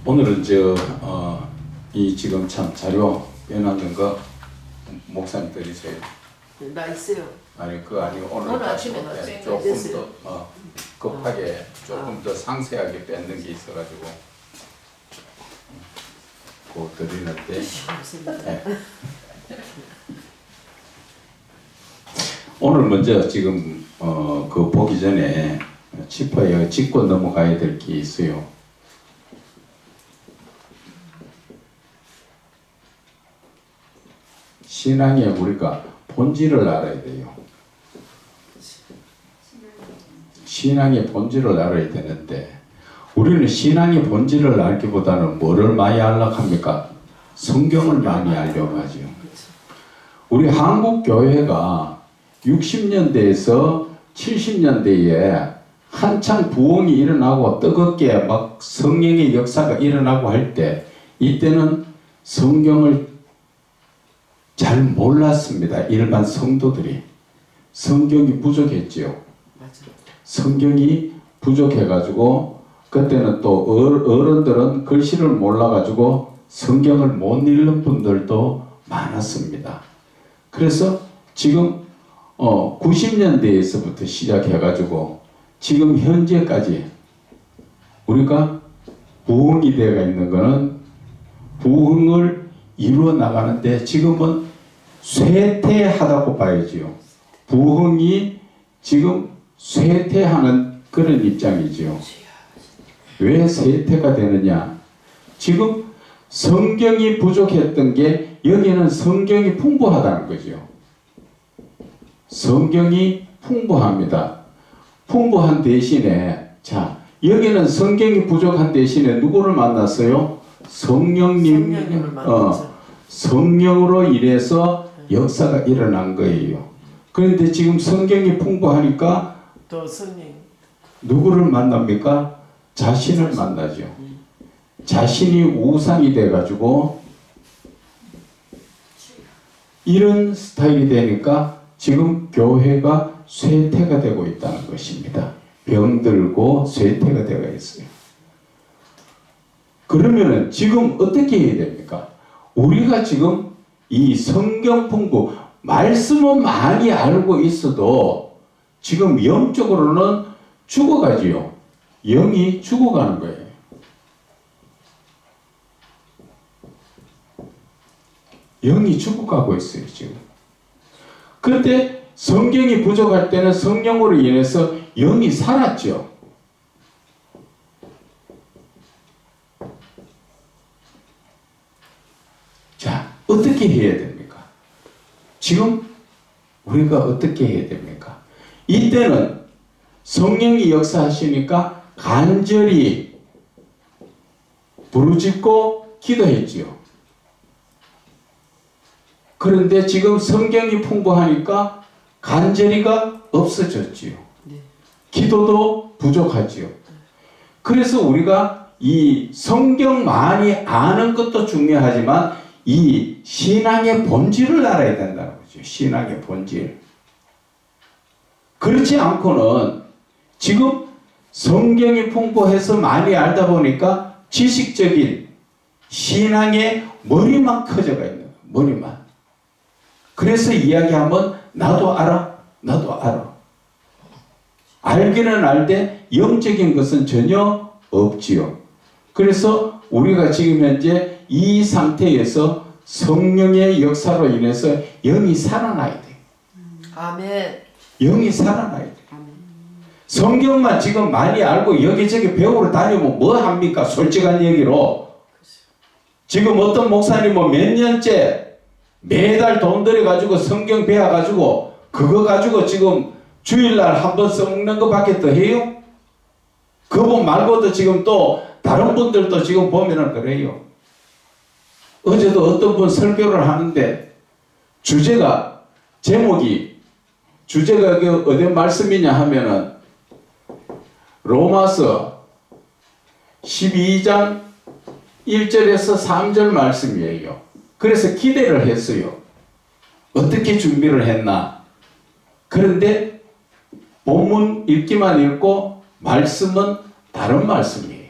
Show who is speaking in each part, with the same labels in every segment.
Speaker 1: 오늘은 이 지금 참 자료 빼놨는 거 목사님 드리세요.
Speaker 2: 나 있어요.
Speaker 1: 아니 그거 아니고
Speaker 2: 오늘 아침에
Speaker 1: 조금
Speaker 2: 됐어요.
Speaker 1: 더 급하게 조금 더 상세하게 뺏는 게 있어가지고 그거 드리는데 네. 오늘 먼저 지금 그 보기 전에 짚어야 짚고 넘어가야 될 게 있어요. 신앙에 우리가 본질을 알아야 돼요. 신앙의 본질을 알아야 되는데 우리는 신앙의 본질을 알기보다는 뭐를 많이 알려고 합니까? 성경을 많이 알려고 하죠. 우리 한국 교회가 60년대에서 70년대에 한창 부흥이 일어나고 뜨겁게 막 성령의 역사가 일어나고 할 때 이때는 성경을 잘 몰랐습니다. 일반 성도들이. 성경이 부족했지요. 성경이 부족해가지고 그때는 또 어른들은 글씨를 몰라가지고 성경을 못 읽는 분들도 많았습니다. 그래서 지금 90년대에서부터 시작해가지고 지금 현재까지 우리가 부흥이 되어 있는 것은 부흥을 이루어 나가는데 지금은 쇠퇴하다고 봐야지요. 부흥이 지금 쇠퇴하는 그런 입장이지요. 왜 쇠퇴가 되느냐? 지금 성경이 부족했던 게 여기는 성경이 풍부하다는 거죠. 성경이 풍부합니다. 풍부한 대신에 자 여기는 성경이 부족한 대신에 누구를 만났어요? 성령님을 만났죠. 성령으로 인해서 역사가 일어난 거예요. 그런데 지금 성경이 풍부하니까
Speaker 2: 또 성령
Speaker 1: 누구를 만납니까? 자신을 만나죠. 자신이 우상이 돼가지고 이런 스타일이 되니까 지금 교회가 쇠퇴가 되고 있다는 것입니다. 병들고 쇠퇴가 되어 있어요. 그러면은 지금 어떻게 해야 됩니까? 우리가 지금 이 성경 풍부, 말씀은 많이 알고 있어도 지금 영적으로는 죽어가지요. 영이 죽어가는 거예요. 영이 죽어가고 있어요, 지금. 그런데 성경이 부족할 때는 성령으로 인해서 영이 살았죠. 자, 어떻게 해야 됩니까? 지금 우리가 어떻게 해야 됩니까? 이때는 성령이 역사하시니까 간절히 부르짖고 기도했지요. 그런데 지금 성경이 풍부하니까 간절히가 없어졌지요. 기도도 부족하지요. 그래서 우리가 이 성경 많이 아는 것도 중요하지만 이 신앙의 본질을 알아야 된다는 거죠. 신앙의 본질. 그렇지 않고는 지금 성경이 풍부해서 많이 알다 보니까 지식적인 신앙의 머리만 커져가 있는 거예요. 머리만. 그래서 이야기하면 나도 알아. 나도 알아. 알기는 알되 영적인 것은 전혀 없지요. 그래서 우리가 지금 현재 이 상태에서 성령의 역사로 인해서 영이 살아나야 돼요. 아멘. 영이 살아나야 돼요. 성경만 지금 많이 알고 여기저기 배우러 다니면 뭐 합니까? 솔직한 얘기로. 지금 어떤 목사님은 몇 년째 매달 돈 들여가지고 성경 배워가지고 그거 가지고 지금 주일날 한 번 써먹는 것밖에 더 해요? 그분 말고도 지금 또 다른 분들도 지금 보면은 그래요. 어제도 어떤 분 설교를 하는데 주제가 어디 말씀이냐 하면은 로마서 12장 1절에서 3절 말씀이에요. 그래서 기대를 했어요. 어떻게 준비를 했나? 그런데 본문 읽기만 읽고 말씀은 다른 말씀이에요.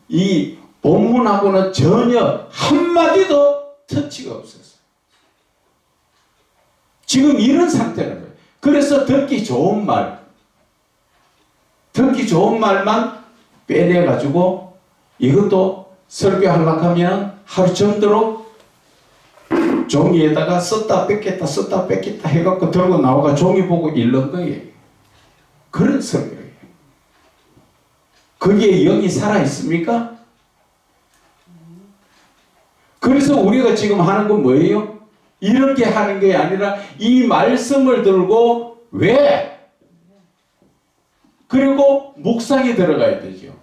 Speaker 1: 이 본문하고는 전혀 한마디도 터치가 없었어요. 지금 이런 상태라는 거예요. 그래서 듣기 좋은 말만 빼내가지고 이것도 설교하려고 하면 하루 정도로 종이에다가 썼다 뺏겠다 해갖고 들고 나와가 종이 보고 읽는 거예요. 그런 설교예요. 거기에 영이 살아있습니까? 그래서 우리가 지금 하는 건 뭐예요? 이렇게 하는 게 아니라 이 말씀을 들고 왜? 그리고 묵상이 들어가야 되죠.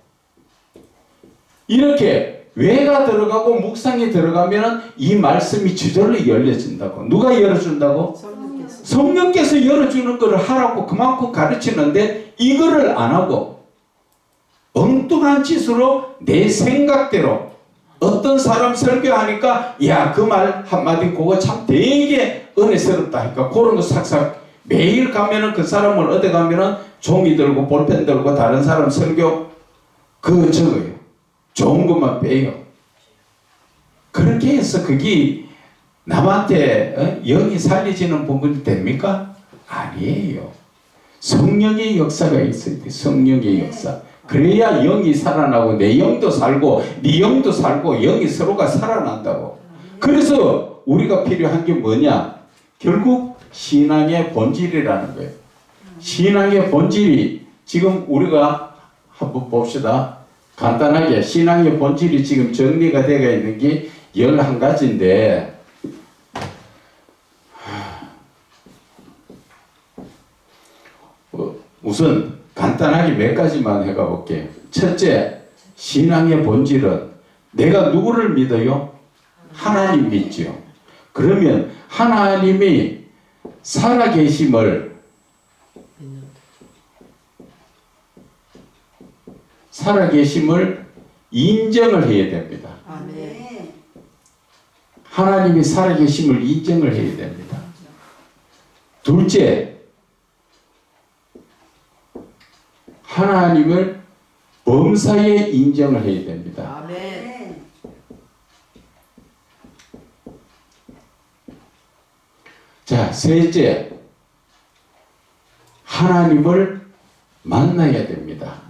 Speaker 1: 이렇게 왜가 들어가고 묵상이 들어가면 이 말씀이 저절로 열려진다고. 누가 열어준다고?
Speaker 2: 성령께서.
Speaker 1: 성령께서 열어주는 것을 하라고 그만큼 가르치는데 이거를 안 하고 엉뚱한 짓으로 내 생각대로 어떤 사람 설교하니까 야 그 말 한마디 그거 참 되게 은혜스럽다 하니까 그런 거 싹싹 매일 가면은 그 사람을 어디 가면은 종이 들고 볼펜 들고 다른 사람 설교 그거 적어요. 좋은 것만 빼요. 그렇게 해서 그게 남한테 영이 살려지는 부분이 됩니까? 아니에요. 성령의 역사가 있어야 돼. 성령의 역사. 그래야 영이 살아나고 내 영도 살고 네 영도 살고 영이 서로가 살아난다고. 그래서 우리가 필요한 게 뭐냐? 결국 신앙의 본질이라는 거예요. 신앙의 본질이 지금 우리가 한번 봅시다. 간단하게 신앙의 본질이 지금 정리가 되어 있는 게 11가지인데 우선 간단하게 몇 가지만 해가 볼게요. 첫째, 신앙의 본질은 내가 누구를 믿어요? 하나님 믿죠. 그러면 하나님이 살아계심을 인정을 해야 됩니다.
Speaker 2: 아멘.
Speaker 1: 하나님이 살아계심을 인정을 해야 됩니다. 둘째, 하나님을 범사에 인정을 해야 됩니다.
Speaker 2: 아멘.
Speaker 1: 자, 셋째, 하나님을 만나야 됩니다.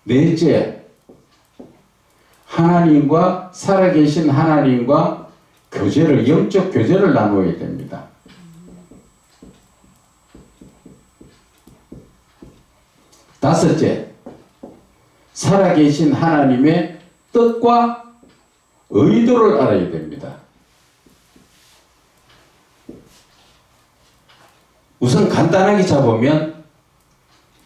Speaker 1: 넷째, 하나님과 살아계신 하나님과 교제를 영적 교제를 나누어야 됩니다. 다섯째, 살아계신 하나님의 뜻과 의도를 알아야 됩니다. 우선 간단하게 잡으면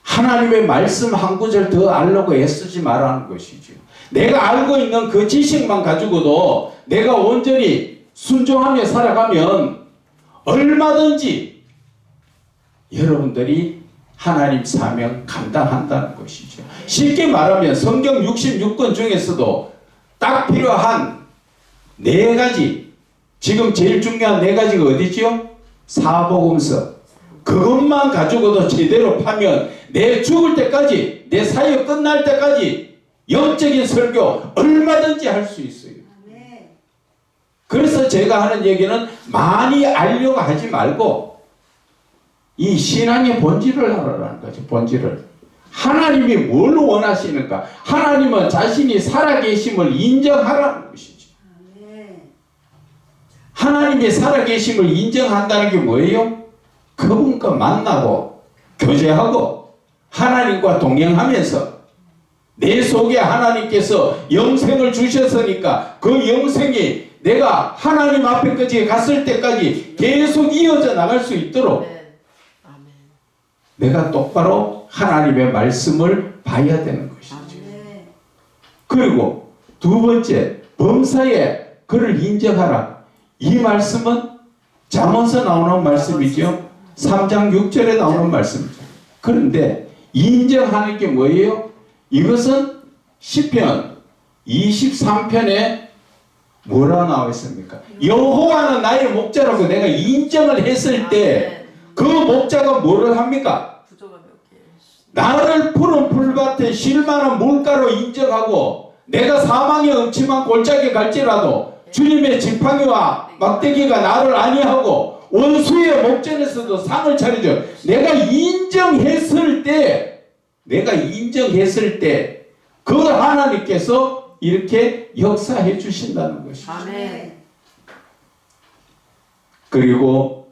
Speaker 1: 하나님의 말씀 한 구절 더 알려고 애쓰지 말라는 것이죠. 내가 알고 있는 그 지식만 가지고도 내가 온전히 순종하며 살아가면 얼마든지 여러분들이 하나님 사명 감당한다는 것이죠. 쉽게 말하면 성경 66권 중에서도 딱 필요한 4가지, 지금 제일 중요한 4가지가 어디죠? 사복음서. 그것만 가지고도 제대로 파면 내 죽을 때까지, 내 사역 끝날 때까지 영적인 설교 얼마든지 할 수 있어요. 그래서 제가 하는 얘기는 많이 알려고 하지 말고 이 신앙의 본질을 알아라는 거죠. 본질을. 하나님이 뭘 원하시는가? 하나님은 자신이 살아계심을 인정하라는 것이죠. 하나님의 살아계심을 인정한다는 게 뭐예요? 그분과 만나고 교제하고 하나님과 동행하면서 내 속에 하나님께서 영생을 주셨으니까 그 영생이 내가 하나님 앞에까지 갔을 때까지 계속 이어져 나갈 수 있도록 내가 똑바로 하나님의 말씀을 봐야 되는 것이죠. 그리고 두 번째, 범사에 그를 인정하라. 이 말씀은 잠언서 나오는 말씀이죠. 3장 6절에 나오는 말씀이죠. 그런데 인정하는 게 뭐예요? 이것은 시편 23편에 뭐라 나와 있습니까? 여호와는 나의 목자라고 내가 인정을 했을 때 그 목자가 뭐를 합니까?
Speaker 2: 구조가 몇 개?
Speaker 1: 나를 푸른 풀밭에 쉴만한 물가로 인정하고 내가 사망의 음침한 골짜기에 갈지라도 주님의 지팡이와 막대기가 나를 안위하고 원수의 목전에서도 상을 차려줘. 내가 인정했을 때 그 하나님께서 이렇게 역사해 주신다는 것이죠.
Speaker 2: 아멘.
Speaker 1: 그리고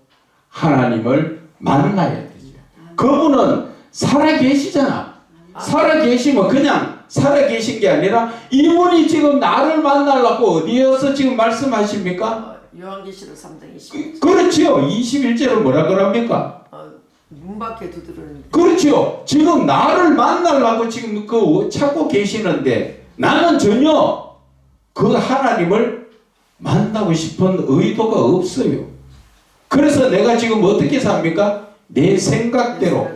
Speaker 1: 하나님을 만나야 되죠. 그분은 살아 계시잖아. 살아 계시면 그냥 살아 계신 게 아니라 이분이 지금 나를 만나려고 어디에서 지금 말씀하십니까?
Speaker 2: 요한계시록 3장 20절.
Speaker 1: 그렇지요. 21절은 뭐라 그럽니까?
Speaker 2: 문 밖에 두드리는.
Speaker 1: 그렇지요. 지금 나를 만나려고 지금 찾고 계시는데 나는 전혀 그 하나님을 만나고 싶은 의도가 없어요. 그래서 내가 지금 어떻게 삽니까? 내 생각대로.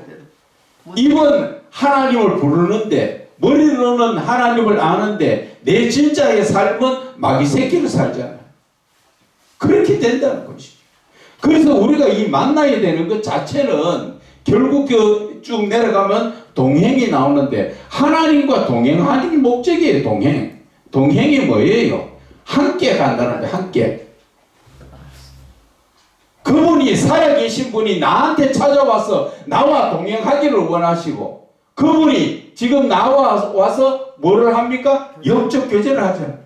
Speaker 1: 입은 하나님을 부르는데 머리로는 하나님을 아는데 내 진짜의 삶은 마귀 새끼로 살잖아요. 그렇게 된다는 것이죠. 그래서 우리가 이 만나야 되는 것 자체는 결국 쭉 내려가면 동행이 나오는데 하나님과 동행하는 목적이에요. 동행이 뭐예요? 함께 간다는 거예요. 함께. 그분이 살아계신 분이 나한테 찾아와서 나와 동행하기를 원하시고 그분이 지금 나와 와서 뭐를 합니까? 영적 교제를 하잖아요.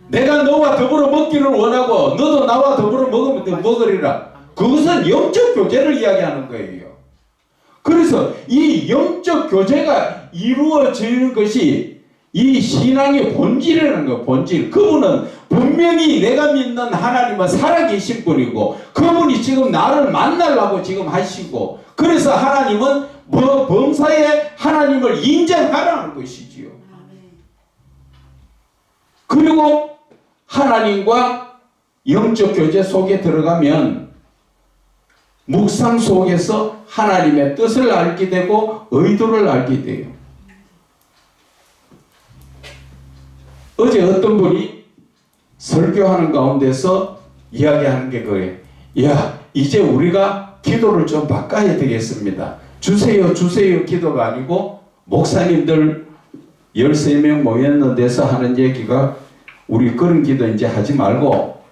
Speaker 1: 내가 너와 더불어 먹기를 원하고 너도 나와 더불어 먹으리라. 그것은 영적 교제를 이야기하는 거예요. 그래서 이 영적 교제가 이루어지는 것이 이 신앙의 본질이라는 거예요. 본질. 그분은 분명히 내가 믿는 하나님은 살아계신 분이고 그분이 지금 나를 만나려고 지금 하시고 그래서 하나님은 범사에 하나님을 인정하라는 것이지요. 그리고 하나님과 영적 교제 속에 들어가면 묵상 속에서 하나님의 뜻을 알게 되고 의도를 알게 돼요. 어제 어떤 분이 설교하는 가운데서 이야기하는 게 그거예요. 야, 이제 우리가 기도를 좀 바꿔야 되겠습니다. 주세요 기도가 아니고 목사님들 13명 모였는 데서 하는 얘기가 우리 그런 기도 이제 하지 말고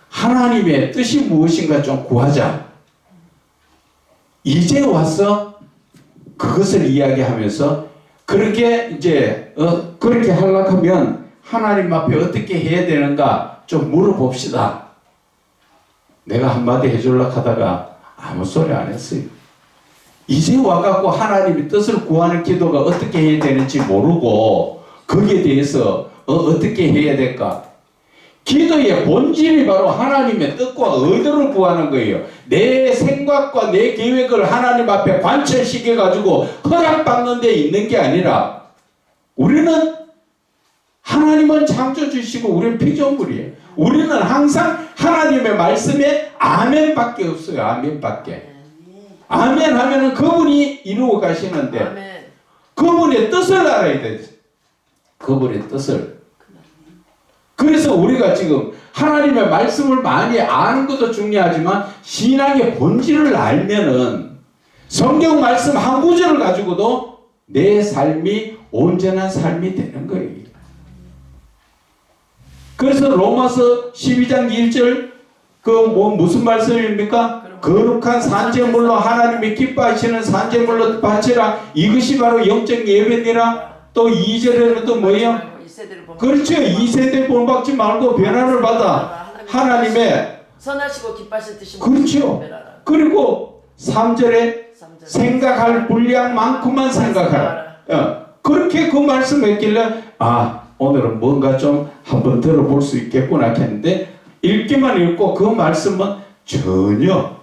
Speaker 1: 하나님의 뜻이 무엇인가 좀 구하자. 이제 와서 그것을 이야기하면서 그렇게 이제 그렇게 하려고 하면 하나님 앞에 어떻게 해야 되는가 좀 물어봅시다. 내가 한마디 해주려고 하다가 아무 소리 안 했어요. 이제 와갖고 하나님의 뜻을 구하는 기도가 어떻게 해야 되는지 모르고 거기에 대해서 어떻게 해야 될까? 기도의 본질이 바로 하나님의 뜻과 의도를 구하는 거예요. 내 생각과 내 계획을 하나님 앞에 관철시켜가지고 허락받는 데 있는 게 아니라 우리는 하나님은 창조주시고 우리는 피조물이에요. 우리는 항상 하나님의 말씀에 아멘밖에 없어요. 아멘밖에. 아멘 하면은 그분이 이루어 가시는데
Speaker 2: 아멘.
Speaker 1: 그분의 뜻을 알아야 되지. 그분의 뜻을. 그래서 우리가 지금 하나님의 말씀을 많이 아는 것도 중요하지만 신앙의 본질을 알면은 성경 말씀 한 구절을 가지고도 내 삶이 온전한 삶이 되는 거예요. 그래서 로마서 12장 1절 무슨 말씀입니까? 거룩한 산제물로 하나님이 기뻐하시는 산제물로 바치라. 이것이 바로 영적 예배니라. 또 2절에는 또 뭐예요? 그렇죠. 2세대 본받지 말고 변화를 받아 하나님의
Speaker 2: 선하시고 기뻐하실 뜻이
Speaker 1: 그렇죠. 그리고 3절에 생각할 분량만큼만 생각하라. 그렇게 그 말씀했길래 오늘은 뭔가 좀 한번 들어볼 수 있겠구나 했는데 읽기만 읽고 그 말씀은 전혀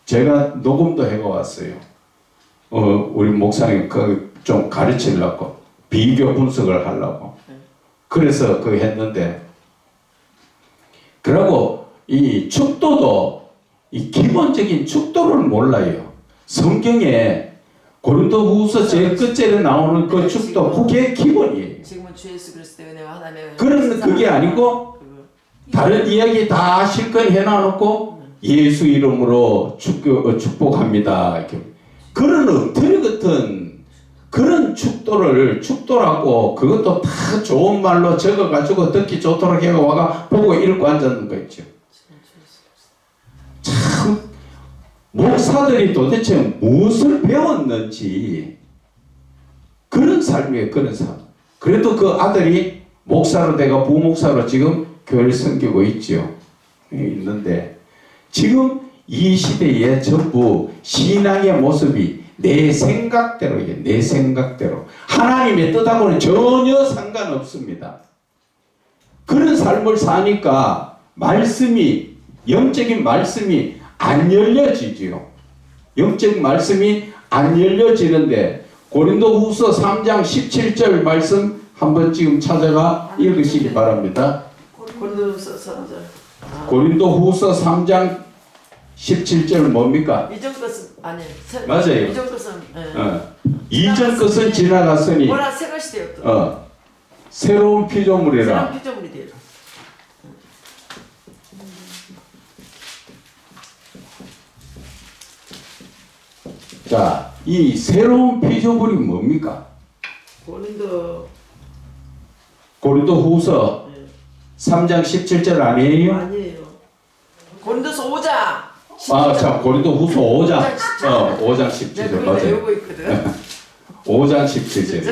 Speaker 1: 제가 녹음도 해왔어요. 우리 목사님 좀 가르치려고 비교 분석을 하려고 그래서 했는데 그리고 이 축도도 이 기본적인 축도를 몰라요. 성경에 고린도후서 제일 끝절에 나오는 그 축도 그게 기본이에요.
Speaker 2: 지금은 주 예수 그리스도의 은혜와 하나님의
Speaker 1: 그런 그게 아니고 다른 이야기 다 실컷 해놔놓고 예수 이름으로 축복합니다. 이렇게 그런 엉터리 같은 축도라고 그것도 다 좋은 말로 적어가지고 듣기 좋도록 해가 와가 보고 읽고 앉았는 거 있죠. 참 목사들이 도대체 무엇을 배웠는지 그런 삶이에요. 그런 삶. 그래도 그 아들이 목사로 내가 부목사로 지금 교회를 섬기고 있죠. 있는데 지금 이 시대에 전부 신앙의 모습이 내 생각대로예요. 내 생각대로. 하나님의 뜻하고는 전혀 상관없습니다. 그런 삶을 사니까 말씀이, 영적인 말씀이 안 열려지지요. 영적 말씀이 안 열려지는데 고린도후서 3장 17절 말씀 한번 지금 찾아가 읽으시기 바랍니다.
Speaker 2: 고린도후서 3장.
Speaker 1: 고린도후서 3장 17절 뭡니까?
Speaker 2: 이전 것은 아니.
Speaker 1: 맞아요.
Speaker 2: 이전 것은
Speaker 1: 이전 것은 지나갔으니
Speaker 2: 뭐라 새 것이 되었다.
Speaker 1: 새로운 피조물이라.
Speaker 2: 새로운 피조물이 되었다.
Speaker 1: 자, 이 새로운 피조물이 뭡니까? 고린도후서 3장 17절 아니에요?
Speaker 2: 아니에요. 고린도서 5장.
Speaker 1: 아, 자, 고린도후서 5장. 5장 17절
Speaker 2: 내가
Speaker 1: 맞아요.
Speaker 2: 외우고 있거든.
Speaker 1: 5장 17절.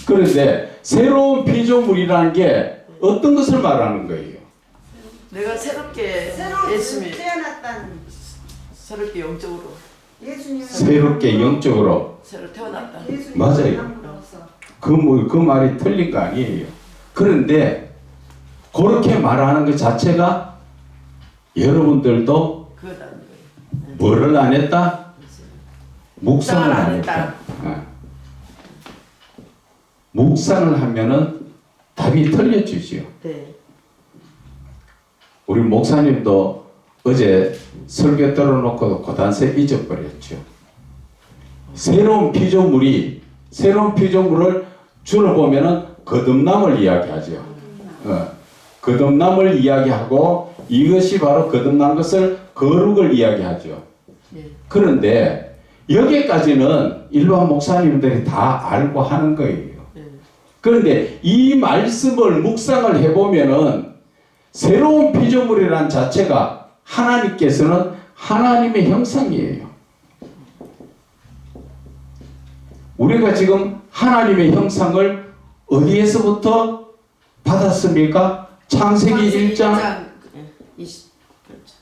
Speaker 1: 그런데 새로운 피조물이라는 게 어떤 것을 말하는 거예요?
Speaker 2: 내가 새롭게
Speaker 3: 새로
Speaker 2: 예수님
Speaker 3: 태어났다는
Speaker 2: 새롭게 영적으로
Speaker 3: 예수님
Speaker 1: 새롭게 영적으로.
Speaker 2: 새로 태어났다.
Speaker 3: 예수님
Speaker 1: 맞아요.
Speaker 3: 사람으로서.
Speaker 1: 그 말이 틀린 거 아니에요. 그런데 그렇게 말하는 것 자체가 여러분들도
Speaker 2: 그거다.
Speaker 1: 뭐를 안 했다? 묵상을 안 했다. 묵상을 하면은 답이 틀려지지요.
Speaker 2: 네.
Speaker 1: 우리 목사님도 어제 설교 들어놓고도 고단세 잊어버렸죠. 새로운 피조물을 주로 보면은 거듭남을 이야기하죠. 거듭남을 이야기하고 이것이 바로 거듭난 것을 거룩을 이야기하죠.
Speaker 2: 네.
Speaker 1: 그런데 여기까지는 일반 목사님들이 다 알고 하는 거예요.
Speaker 2: 네.
Speaker 1: 그런데 이 말씀을 묵상을 해보면은 새로운 피조물이란 자체가 하나님께서는 하나님의 형상이에요. 우리가 지금 하나님의 형상을 어디에서부터 받았습니까? 창세기 1장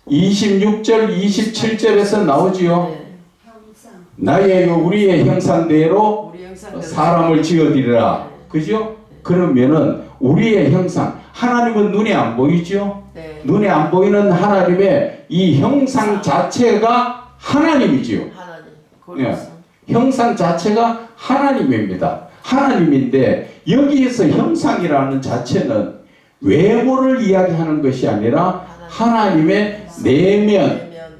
Speaker 1: 26절 27절에서 나오지요.
Speaker 2: 네.
Speaker 3: 형상.
Speaker 1: 나의 우리의 형상대로
Speaker 2: 우리 형상대로
Speaker 1: 사람을 지어드리라.
Speaker 2: 네.
Speaker 1: 그죠? 그러면은 우리의 형상, 하나님은 눈에 안 보이죠?
Speaker 2: 네.
Speaker 1: 눈에 안 보이는 하나님의 이 형상 자체가 하나님이지요.
Speaker 2: 하나님.
Speaker 1: 예.
Speaker 2: 고린도서.
Speaker 1: 형상 자체가 하나님입니다. 하나님인데 여기에서 형상이라는 자체는 외모를 이야기하는 것이 아니라 하나님의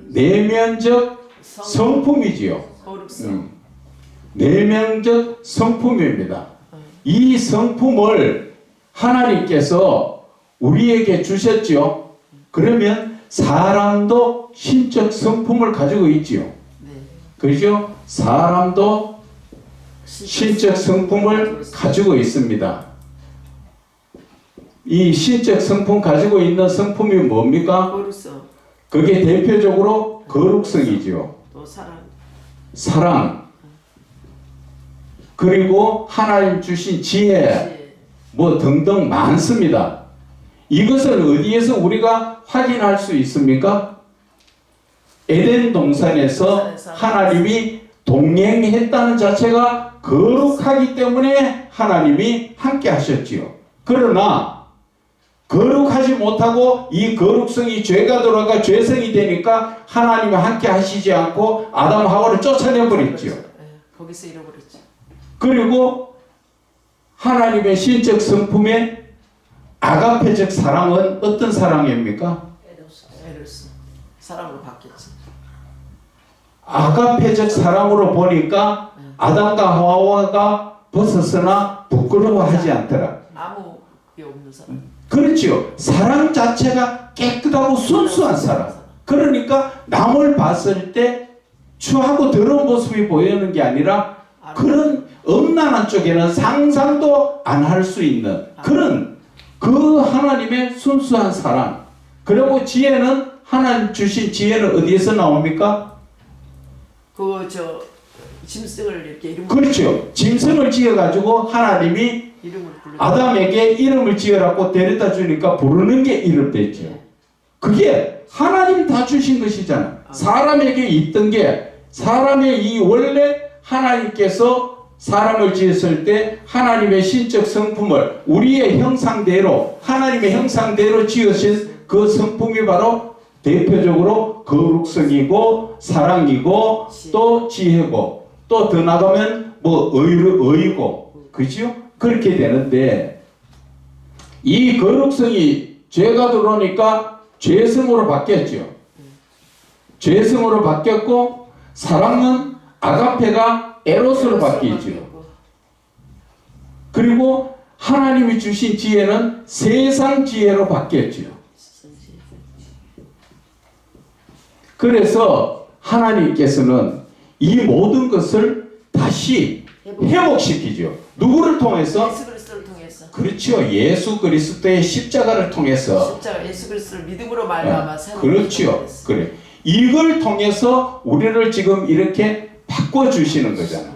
Speaker 1: 내면적 성품이지요.
Speaker 2: 거룩성.
Speaker 1: 내면적 성품입니다. 이 성품을 하나님께서 우리에게 주셨죠. 그러면 사람도 신적 성품을 가지고 있지요.
Speaker 2: 네.
Speaker 1: 그죠? 사람도 신적 성품을 가지고 있습니다. 이 신적 성품 가지고 있는 성품이 뭡니까?
Speaker 2: 거룩성.
Speaker 1: 그게 대표적으로 거룩성이지요.
Speaker 2: 또 사랑.
Speaker 1: 사랑. 그리고 하나님 주신 지혜, 뭐 등등 많습니다. 이것을 어디에서 우리가 확인할 수 있습니까? 에덴 동산에서 하나님이 동행했다는 자체가 거룩하기 때문에 하나님이 함께 하셨지요. 그러나 거룩하지 못하고 이 거룩성이 죄가 들어가 죄성이 되니까 하나님이 함께 하시지 않고 아담 하와를 쫓아내버렸지요.
Speaker 2: 거기서 잃어버렸죠.
Speaker 1: 그리고 하나님의 신적 성품의 아가페적 사랑은 어떤 사랑입니까?
Speaker 2: 에로스. 사랑으로 바뀌었지.
Speaker 1: 아가페적 사랑으로 보니까 아담과 하와가 벗었으나 부끄러워하지 않더라.
Speaker 2: 아무 게 없는 사람.
Speaker 1: 그렇지요. 사랑 자체가 깨끗하고 순수한 사랑. 그러니까 남을 봤을 때 추하고 더러운 모습이 보이는 게 아니라 그런 음란한 쪽에는 상상도 안 할 수 있는 그런 그 하나님의 순수한 사랑. 그리고 지혜는 하나님 주신 지혜는 어디에서 나옵니까?
Speaker 2: 그저 짐승을 이렇게 이름을
Speaker 1: 그렇죠. 짐승을 지어가지고 하나님이
Speaker 2: 이름을 불러.
Speaker 1: 아담에게 이름을 지으라고 데려다 주니까 부르는 게 이름 됐죠. 그게 하나님 다 주신 것이잖아. 사람에게 있던 게 사람의 이 원래 하나님께서 사람을 지었을 때 하나님의 신적 성품을 우리의 형상대로 하나님의 형상대로 지으신 그 성품이 바로 대표적으로 거룩성이고 사랑이고 또 지혜고 또 더 나가면 뭐 의고 그죠? 그렇게 되는데 이 거룩성이 죄가 들어오니까 죄성으로 바뀌었죠. 죄성으로 바뀌었고 사랑은 아가페가 에로스로 바뀌었죠. 그리고 하나님이 주신 지혜는 세상 지혜로 바뀌었죠. 그래서 하나님께서는 이 모든 것을 다시 회복시키죠. 누구를 통해서?
Speaker 2: 예수 그리스도를 통해서.
Speaker 1: 그렇죠. 예수 그리스도의 십자가를 통해서.
Speaker 2: 십자가 예수 그리스도를 믿음으로 말미암아 새로운
Speaker 1: 그렇죠. 그래. 이걸 통해서 우리를 지금 이렇게 바꿔 주시는 거잖아.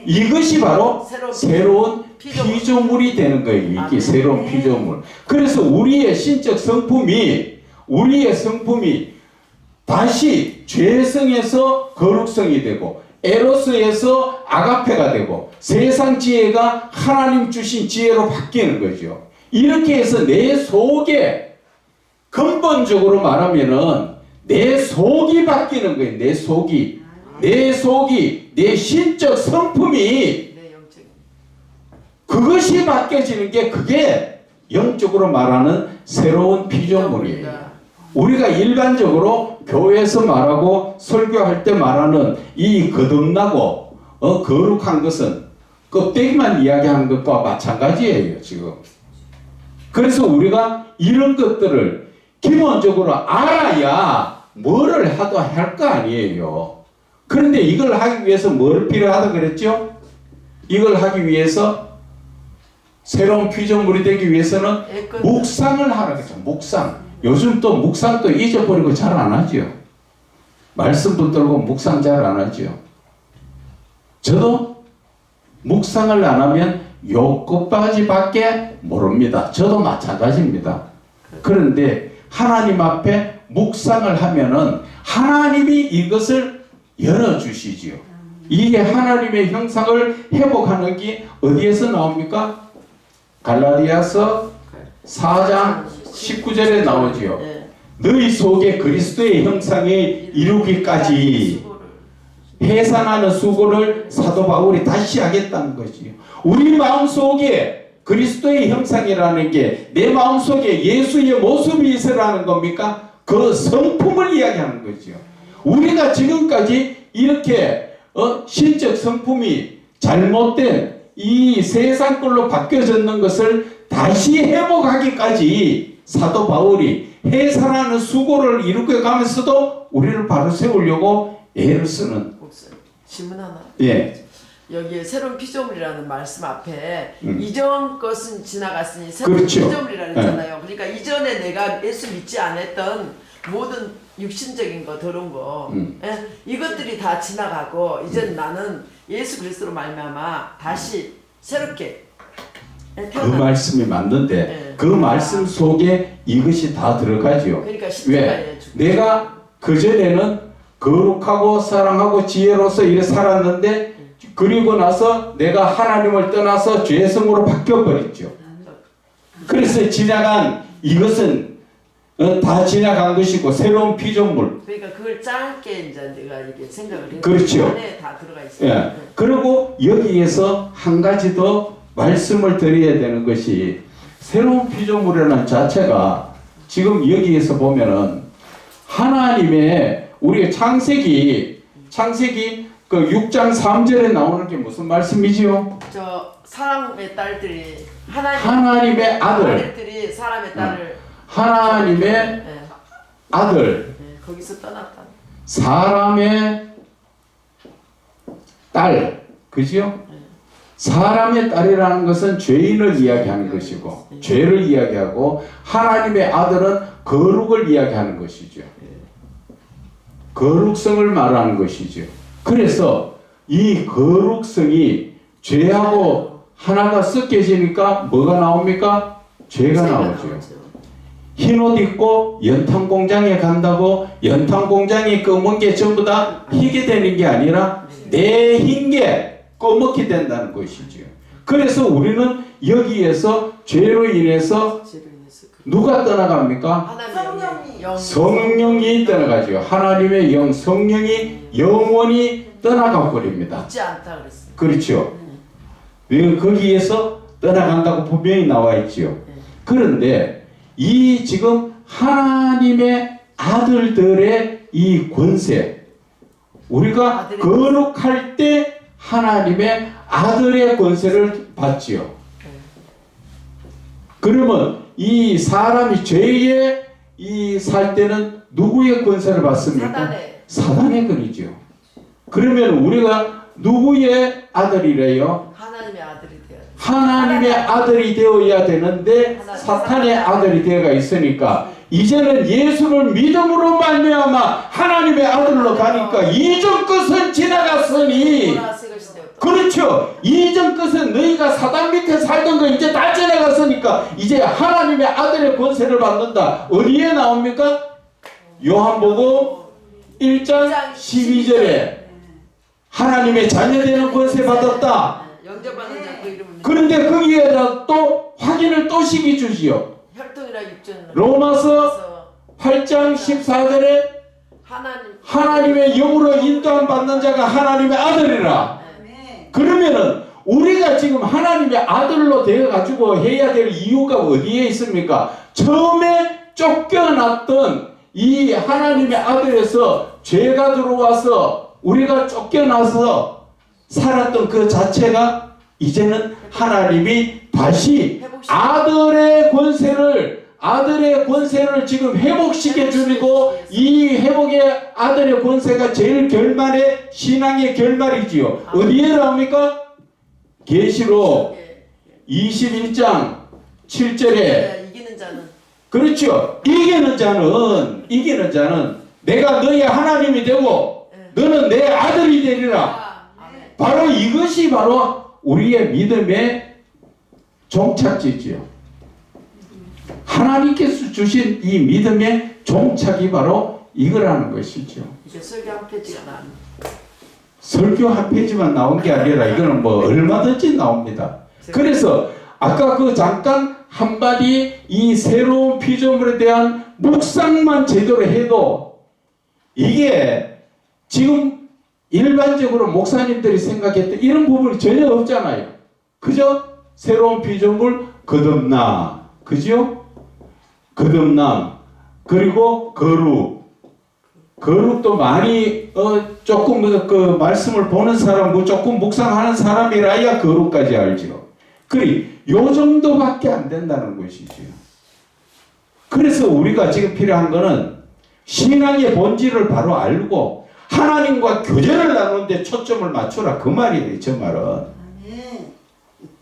Speaker 1: 이것이 바로 새로운 피조물이 되는 거예요. 이게 새로운 피조물. 그래서 우리의 신적 성품이 다시 죄성에서 거룩성이 되고 에로스에서 아가페가 되고 세상 지혜가 하나님 주신 지혜로 바뀌는 거죠. 이렇게 해서 내 속에 근본적으로 말하면은 내 속이 바뀌는 거예요. 내 속이 내 신적 성품이
Speaker 2: 내 영적.
Speaker 1: 그것이 바뀌어지는 게 그게 영적으로 말하는 새로운 피조물이에요. 우리가 일반적으로 교회에서 말하고 설교할 때 말하는 이 거듭나고 거룩한 것은 껍데기만 이야기하는 것과 마찬가지예요. 지금. 그래서 우리가 이런 것들을 기본적으로 알아야 뭐를 하도 할 거 아니에요. 그런데 이걸 하기 위해서 뭘 필요하다 그랬죠? 이걸 하기 위해서 새로운 피조물이 되기 위해서는 묵상을 하라 그랬죠. 묵상. 요즘 또 묵상도 잊어버리고 잘 안 하죠. 말씀 붙들고 묵상 잘 안 하죠. 저도 묵상을 안 하면 요 끝까지밖에 모릅니다. 저도 마찬가지입니다. 그런데 하나님 앞에 묵상을 하면은 하나님이 이것을 열어주시지요. 이게 하나님의 형상을 회복하는 게 어디에서 나옵니까? 갈라디아서 4장 19절에 나오지요. 너희 속에 그리스도의 형상이 이루기까지 해산하는 수고를 사도 바울이 다시 하겠다는 거지요. 우리 마음속에 그리스도의 형상이라는 게 내 마음속에 예수의 모습이 있으라는 겁니까? 그 성품을 이야기하는 거죠. 우리가 지금까지 이렇게 신적 성품이 잘못된 이 세상 걸로 바뀌어졌는 것을 다시 회복하기까지 사도 바울이 해산하는 수고를 이루게 가면서도 우리를 바로 세우려고 애를 쓰는.
Speaker 2: 질문 하나.
Speaker 1: 예.
Speaker 2: 여기에 새로운 피조물이라는 말씀 앞에 이전 것은 지나갔으니 새로운
Speaker 1: 그렇죠.
Speaker 2: 피조물이라 했잖아요. 그러니까 이전에 내가 예수 믿지 않았던 모든 육신적인 거 더러운 거 예? 이것들이 다 지나가고 이제 나는 예수 그리스도로 말미암아 다시 새롭게
Speaker 1: 그 말씀이 맞는데
Speaker 2: 네.
Speaker 1: 그 말씀 속에 이것이 다 들어가죠.
Speaker 2: 그러니까 십자가에
Speaker 1: 왜? 내가 그전에는 거룩하고 사랑하고 지혜로서 이래 살았는데 그리고 나서 내가 하나님을 떠나서 죄성으로 바뀌어버렸죠. 그래서 지나간 이것은 다 지나간 것이고 새로운 피조물.
Speaker 2: 그러니까 그걸 짧게 이제 내가 이게 생각을 해서
Speaker 1: 그렇죠.
Speaker 2: 안에 다 들어가 있어요.
Speaker 1: 예. 그리고 여기에서 한 가지 더 말씀을 드려야 되는 것이 새로운 피조물이라는 자체가 지금 여기에서 보면은 하나님의 우리 창세기 그 6장 3절에 나오는 게 무슨 말씀이지요?
Speaker 2: 저 사람의 딸들이
Speaker 1: 하나님의 아들
Speaker 2: 아들들이 사람의 딸을
Speaker 1: 하나님의
Speaker 2: 예.
Speaker 1: 아들
Speaker 2: 예, 거기서 떠났다.
Speaker 1: 사람의 딸 그죠? 사람의 딸이라는 것은 죄인을 이야기하는 것이고 죄를 이야기하고 하나님의 아들은 거룩을 이야기하는 것이죠. 거룩성을 말하는 것이죠. 그래서 이 거룩성이 죄하고 하나가 섞여지니까 뭐가 나옵니까? 죄가 나오죠. 흰옷 입고 연탄 공장에 간다고 연탄 공장이 검은 게 전부 다 희게 되는 게 아니라 내 흰 게 꺼먹게 된다는 것이죠. 그래서 우리는 여기에서 죄로 인해서 누가 떠나갑니까? 성령이 떠나가죠. 하나님의 영, 성령이 영원히 떠나가 버립니다.
Speaker 2: 있지 않다 그랬어요.
Speaker 1: 그렇죠. 거기에서 떠나간다고 분명히 나와 있지요. 그런데 이 지금 하나님의 아들들의 이 권세, 우리가 거룩할 때 하나님의 아들의 권세를 받지요. 그러면 이 사람이 죄에 이 살 때는 누구의 권세를 받습니까? 사단의 권이죠. 그러면 우리가 누구의 아들이래요?
Speaker 2: 하나님의 아들이 되어야 돼.
Speaker 1: 하나님의 아들이 되어야 되는데 사탄의 아들이 되어가 있으니까 이제는 예수를 믿음으로 말미암아 하나님의 아들로 가니까 이전 것은 지나갔으니, 그렇죠. 이전 것은 너희가 사단 밑에 살던 거 이제 다 지나갔으니까 이제 하나님의 아들의 권세를 받는다. 어디에 나옵니까? 요한복음 1장 12절에 하나님의 자녀되는 권세 받았다.
Speaker 2: 영접받는 자 그 이름을
Speaker 1: 그런데 거기에다 또 확인을 또 시켜주지요.
Speaker 2: 혈통이라 육전
Speaker 1: 로마서 8장 14절에 하나님의 영으로 인도함 받는 자가 하나님의 아들이라. 그러면은 우리가 지금 하나님의 아들로 되어가지고 해야 될 이유가 어디에 있습니까? 처음에 쫓겨났던 이 하나님의 아들에서 죄가 들어와서 우리가 쫓겨나서 살았던 그 자체가 이제는 하나님이 다시 아들의 권세를 지금 회복시켜 주고, 이 회복의 아들의 권세가 제일 결말의 신앙의 결말이지요. 어디에 나옵니까? 계시록 21장 7절에
Speaker 2: 이기는 자는,
Speaker 1: 그렇죠. 이기는 자는 내가 너의 하나님이 되고 너는 내 아들이 되리라. 바로 이것이 바로 우리의 믿음의 종착지지요. 하나님께서 주신 이 믿음의 종착이 바로 이거라는 것이죠.
Speaker 2: 이제 설교 한 페이지가 나옵니다.
Speaker 1: 설교 한 페이지만 나온 게 아니라 이거는 뭐 얼마든지 나옵니다. 그래서 아까 그 잠깐 한마디 이 새로운 피조물에 대한 묵상만 제대로 해도 이게 지금 일반적으로 목사님들이 생각했던 이런 부분이 전혀 없잖아요. 그죠? 새로운 피조물 거듭나, 그죠? 거듭남, 그리고 거룩도 많이 조금 그 말씀을 보는 사람, 뭐 조금 묵상하는 사람이라야 거룩까지 알죠. 그래 요 정도밖에 안 된다는 것이죠. 그래서 우리가 지금 필요한 거는 신앙의 본질을 바로 알고 하나님과 교제를 나누는데 초점을 맞추라, 그 말이에요. 저 말은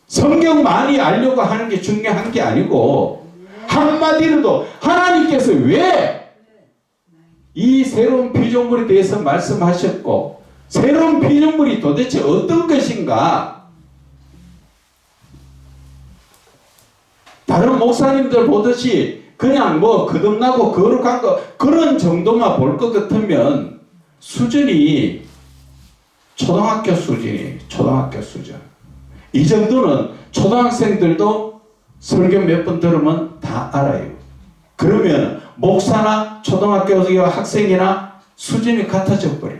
Speaker 1: 성경 많이 알려고 하는 게 중요한 게 아니고, 한마디로도 하나님께서 왜 이 새로운 피조물에 대해서 말씀하셨고 새로운 피조물이 도대체 어떤 것인가. 다른 목사님들 보듯이 그냥 뭐 거듭나고 거룩한 거 그런 정도만 볼 것 같으면 수준이 초등학교 수준. 이 정도는 초등학생들도 설교 몇 번 들으면 다 알아요. 그러면 목사나 초등학교 학생이나 수준이 같아져 버려요.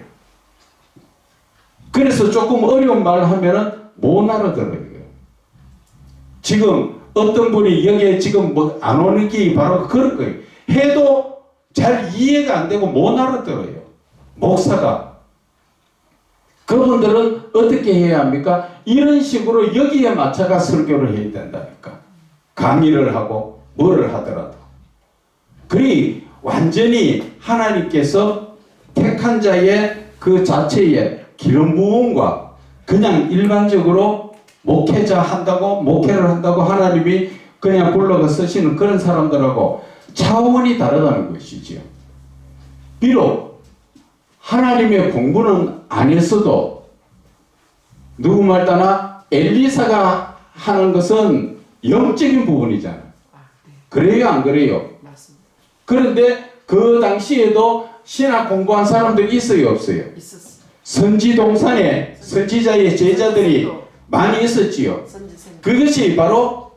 Speaker 1: 그래서 조금 어려운 말을 하면은 못 알아들어요. 지금 어떤 분이 여기에 지금 뭐 안 오는 게 바로 그런 거예요. 해도 잘 이해가 안 되고 못 알아들어요. 목사가. 그분들은 어떻게 해야 합니까? 이런 식으로 여기에 맞춰가 설교를 해야 된다니까. 강의를 하고 뭐를 하더라도. 그리 완전히 하나님께서 택한 자의 그 자체의 기름 부음과 그냥 일반적으로 목회자 한다고 목회를 한다고 하나님이 그냥 불러가 쓰시는 그런 사람들하고 차원이 다르다는 것이지요. 비록 하나님의 공부는 안 했어도 누구 말 따나 엘리사가 하는 것은 영적인 부분이잖아요. 그래요, 안 그래요?
Speaker 2: 맞습니다.
Speaker 1: 그런데 그 당시에도 신학 공부한 사람들이 있어요, 없어요?
Speaker 2: 있었어.
Speaker 1: 선지동산에 선지자의 제자들이 많이 있었지요.
Speaker 2: 선지생.
Speaker 1: 그것이 바로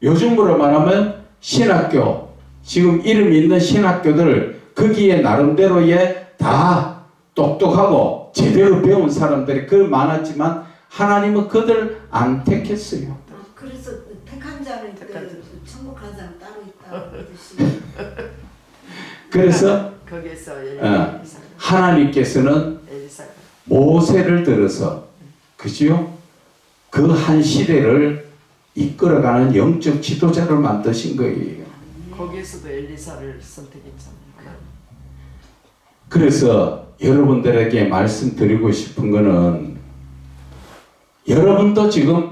Speaker 1: 요즘으로 말하면 신학교, 지금 이름 있는 신학교들 거기에 나름대로의 다 똑똑하고 제대로 배운 사람들이 그 많았지만 하나님은 그들 안 택했어요.
Speaker 3: 그래서 택한 자는
Speaker 2: 택한 자.
Speaker 3: 천국 간 사람 따로 있다고 뜻이.
Speaker 1: 그래서
Speaker 2: 거기에서
Speaker 1: 하나님께서는
Speaker 2: 엘리사가
Speaker 1: 모세를 들어서 그지요? 그 한 시대를 이끌어가는 영적 지도자를 만드신 거예요.
Speaker 2: 거기에서도 엘리사를 선택했잖아요.
Speaker 1: 그래서 여러분들에게 말씀드리고 싶은 거는 여러분도 지금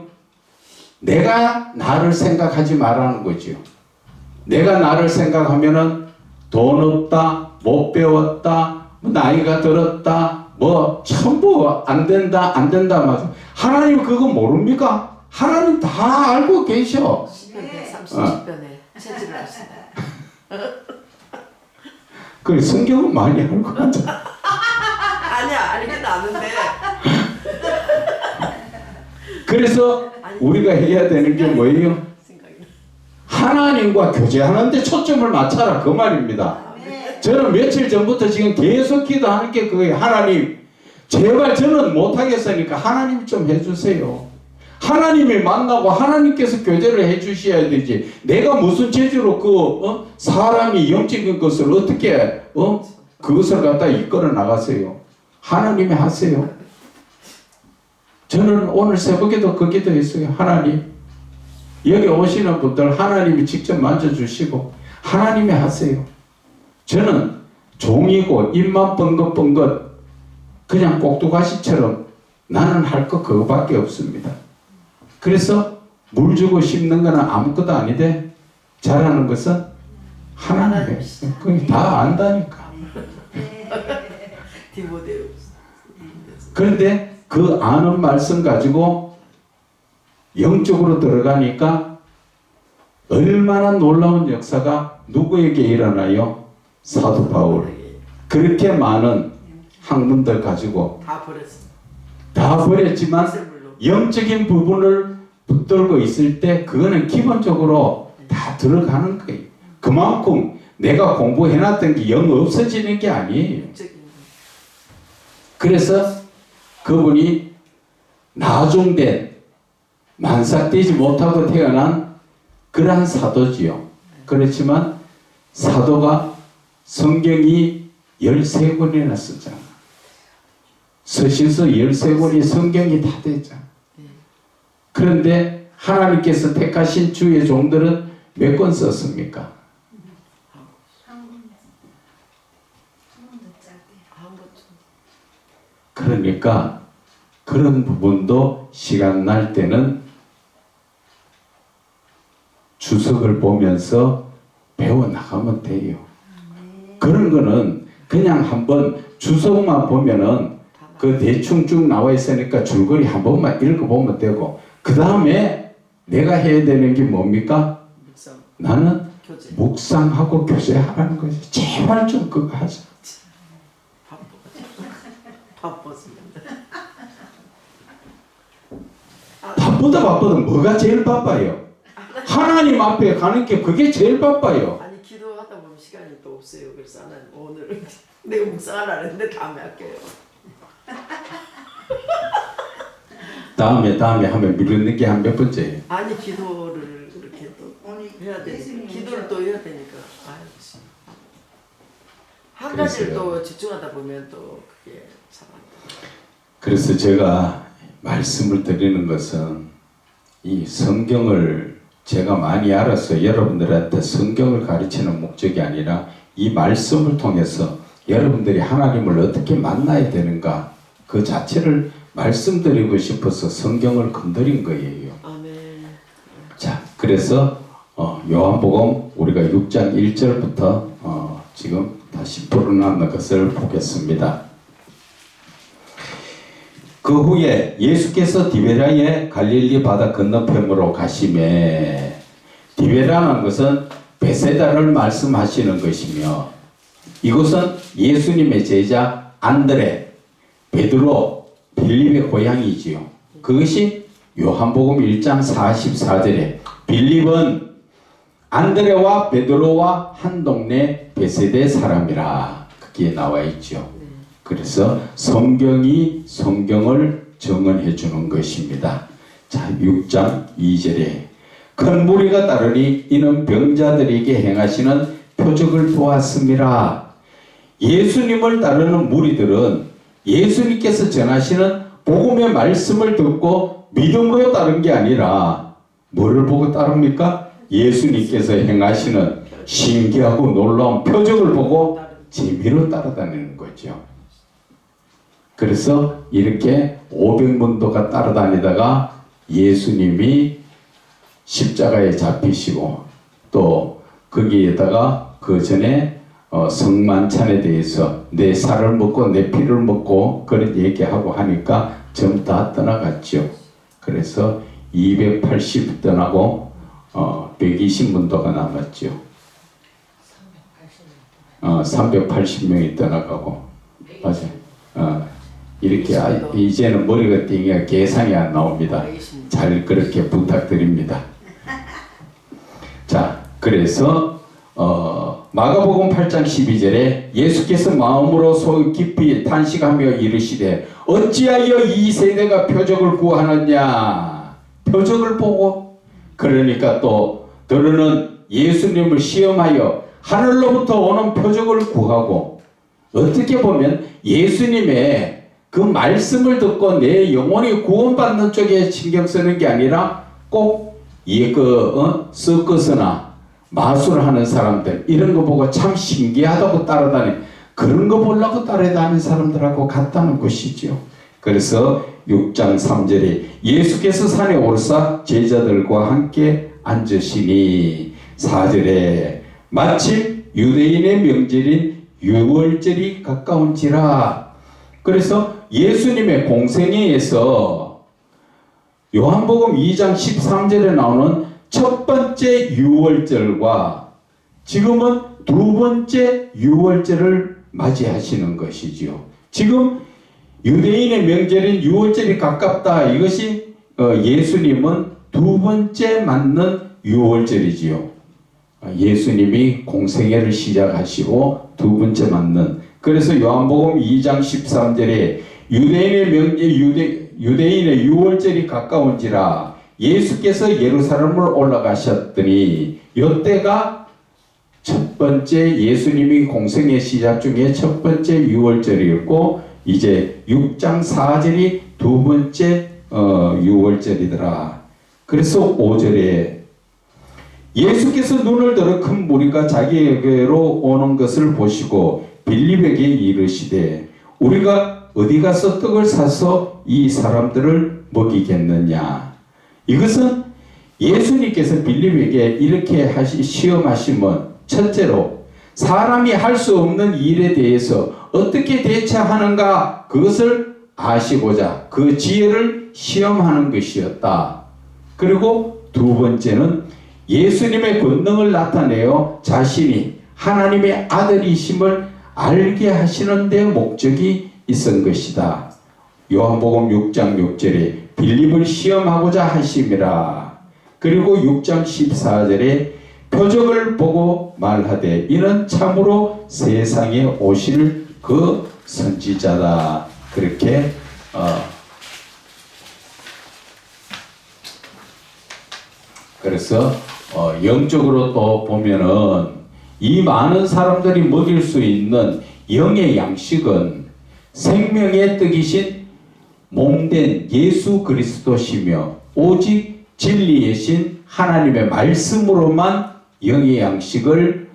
Speaker 1: 내가 나를 생각하지 말라는 거죠. 내가 나를 생각하면은 돈 없다, 못 배웠다, 나이가 들었다, 뭐 전부 안 된다 맞아. 하나님 그거 모릅니까? 하나님 다 알고 계셔.
Speaker 2: 10편 130편에 체질을 하신다.
Speaker 1: 그 성경은 많이 알고 하잖아.
Speaker 2: 아니야, 알긴 아는데.
Speaker 1: 그래서 우리가 해야 되는 게 뭐예요?
Speaker 2: 생각이
Speaker 1: 하나님과 교제하는데 초점을 맞춰라 그 말입니다.
Speaker 3: 네.
Speaker 1: 저는 며칠 전부터 지금 계속 기도하는 게 그거예요. 하나님 제발 저는 못하겠으니까 하나님 좀 해주세요. 하나님이 만나고 하나님께서 교제를 해주셔야 되지. 내가 무슨 재주로 사람이 영적인 것을 어떻게 그것을 갖다 이끌어 나가세요. 하나님이 하세요. 저는 오늘 새벽에도 그 기도했어요. 하나님 여기 오시는 분들 하나님이 직접 만져주시고 하나님이 하세요. 저는 종이고 입만 뻥긋뻥긋 그냥 꼭두가시처럼 나는 할 거 그거밖에 없습니다. 그래서 물 주고 심는 거는 아무것도 아닌데 잘하는 것은 하나님이에요. 그게 다 안다니까.
Speaker 2: 디모데우스.
Speaker 1: 그런데 그 아는 말씀 가지고 영적으로 들어가니까 얼마나 놀라운 역사가 누구에게 일어나요? 사도 바울. 그렇게 많은 학문들 가지고
Speaker 2: 다 버렸어.
Speaker 1: 다 버렸지만
Speaker 2: 물
Speaker 1: 영적인 부분을 붙들고 있을 때 그거는 기본적으로 다 들어가는 거예요. 그만큼 내가 공부해놨던 게 영 없어지는 게 아니에요. 그래서 그분이 나중된 만삭되지 못하고 태어난 그러한 사도지요. 그렇지만 사도가 성경이 13권이나 쓰잖아. 서신서 13권이 성경이 다 됐잖아. 그런데 하나님께서 택하신 주의 종들은 몇 권 썼습니까? 그러니까 그런 부분도 시간 날 때는 주석을 보면서 배워나가면 돼요. 그런 거는 그냥 한번 주석만 보면은 그 대충 쭉 나와 있으니까 줄거리 한 번만 읽어보면 되고 그 다음에 내가 해야 되는 게 뭡니까? 나는
Speaker 2: 교제.
Speaker 1: 묵상하고 교제하라는 거지. 제발 좀 그거 하자.
Speaker 2: 바빴습니다.
Speaker 1: 바쁘다 뭐가 제일 바빠요? 하나님 앞에 가는 게 그게 제일 바빠요.
Speaker 2: 아니 기도하다 보면 시간이 또 없어요. 그래서 나는 오늘 내가 묵상하라 했는데 다음에 할게요.
Speaker 1: 다음에 하면 미루는 게 한 몇 번째예요?
Speaker 2: 아니 기도를 그렇게 또 해야 되니까 기도를 또 해야 되니까 한 가지를 또 집중하다 보면 또 그게 참 안 돼.
Speaker 1: 그래서 제가 말씀을 드리는 것은 이 성경을 제가 많이 알아서 여러분들한테 성경을 가르치는 목적이 아니라 이 말씀을 통해서 여러분들이 하나님을 어떻게 만나야 되는가 그 자체를 말씀드리고 싶어서 성경을 건드린 거예요. 그래서 요한복음 우리가 6장 1절부터 지금 다시 풀어놓는 것을 보겠습니다. 그 후에 예수께서 디베라의 갈릴리 바다 건너편으로 가시매, 디베라는 것은 베세다를 말씀하시는 것이며, 이곳은 예수님의 제자 안드레, 베드로, 빌립의 고향이지요. 그것이 요한복음 1장 44절에 빌립은 안드레와 베드로와 한 동네 베세대 사람이라 그게 나와 있죠. 그래서 성경이 성경을 증언해 주는 것입니다. 자, 6장 2절에 큰 무리가 따르니 이는 병자들에게 행하시는 표적을 보았습니다. 예수님을 따르는 무리들은 예수님께서 전하시는 복음의 말씀을 듣고 믿음으로 따른 게 아니라 뭐를 보고 따릅니까? 예수님께서 행하시는 신기하고 놀라운 표적을 보고 재미로 따라다니는 거죠. 그래서 이렇게 500문도가 따라다니다가 예수님이 십자가에 잡히시고, 또 거기에다가 그 전에 성만찬에 대해서 내 살을 먹고 내 피를 먹고 그런 얘기하고 하니까 전부 다 떠나갔죠. 그래서 280 떠나고 120문도가 남았죠. 380명이 떠나가고, 맞아요. 이렇게 이제는 머리가 띵해 계산이 안 나옵니다. 잘 그렇게 부탁드립니다. 자, 그래서 마가복음 8장 12절에 예수께서 마음으로 속 깊이 탄식하며 이르시되 어찌하여 이 세대가 표적을 구하느냐. 표적을 보고, 그러니까 또 너는 예수님을 시험하여 하늘로부터 오는 표적을 구하고, 어떻게 보면 예수님의 그 말씀을 듣고 내 영혼이 구원받는 쪽에 신경 쓰는 게 아니라 꼭 서커스나 마술하는 사람들 이런 거 보고 참 신기하다고 따라다니는, 그런 거 보려고 따라다니는 사람들하고 같다는 것이죠. 그래서 6장 3절에 예수께서 산에 오르사 제자들과 함께 앉으시니, 4절에 마침 유대인의 명절인 유월절이 가까운지라. 그래서 예수님의 공생애에서 요한복음 2장 13절에 나오는 첫 번째 유월절과 지금은 두 번째 유월절을 맞이하시는 것이지요. 지금 유대인의 명절인 유월절이 가깝다. 이것이 예수님은 두 번째 맞는 유월절이지요. 예수님이 공생애를 시작하시고 두 번째 맞는, 그래서 요한복음 2장 13절에 유대인의 유월절이 가까운지라 예수께서 예루살렘을 올라가셨더니, 이때가 첫 번째 예수님이 공생애 시작 중에 첫 번째 유월절이었고, 이제 6장 4절이 두 번째 유월절이더라. 그래서 5절에 예수께서 눈을 들어 큰 무리가 자기에게로 오는 것을 보시고 빌립에게 이르시되 우리가 어디 가서 떡을 사서 이 사람들을 먹이겠느냐. 이것은 예수님께서 빌립에게 이렇게 시험하시면, 첫째로 사람이 할 수 없는 일에 대해서 어떻게 대처하는가, 그것을 아시고자 그 지혜를 시험하는 것이었다. 그리고 두 번째는 예수님의 권능을 나타내어 자신이 하나님의 아들이심을 알게 하시는 데 목적이 있은 것이다. 요한복음 6장 6절에 빌립을 시험하고자 하심이라. 그리고 6장 14절에 표적을 보고 말하되 이는 참으로 세상에 오실 그 선지자다. 그렇게 그래서 영적으로 또 보면은 이 많은 사람들이 먹일 수 있는 영의 양식은 생명의 떡이신 몸된 예수 그리스도시며 오직 진리의 신 하나님의 말씀으로만 영의 양식을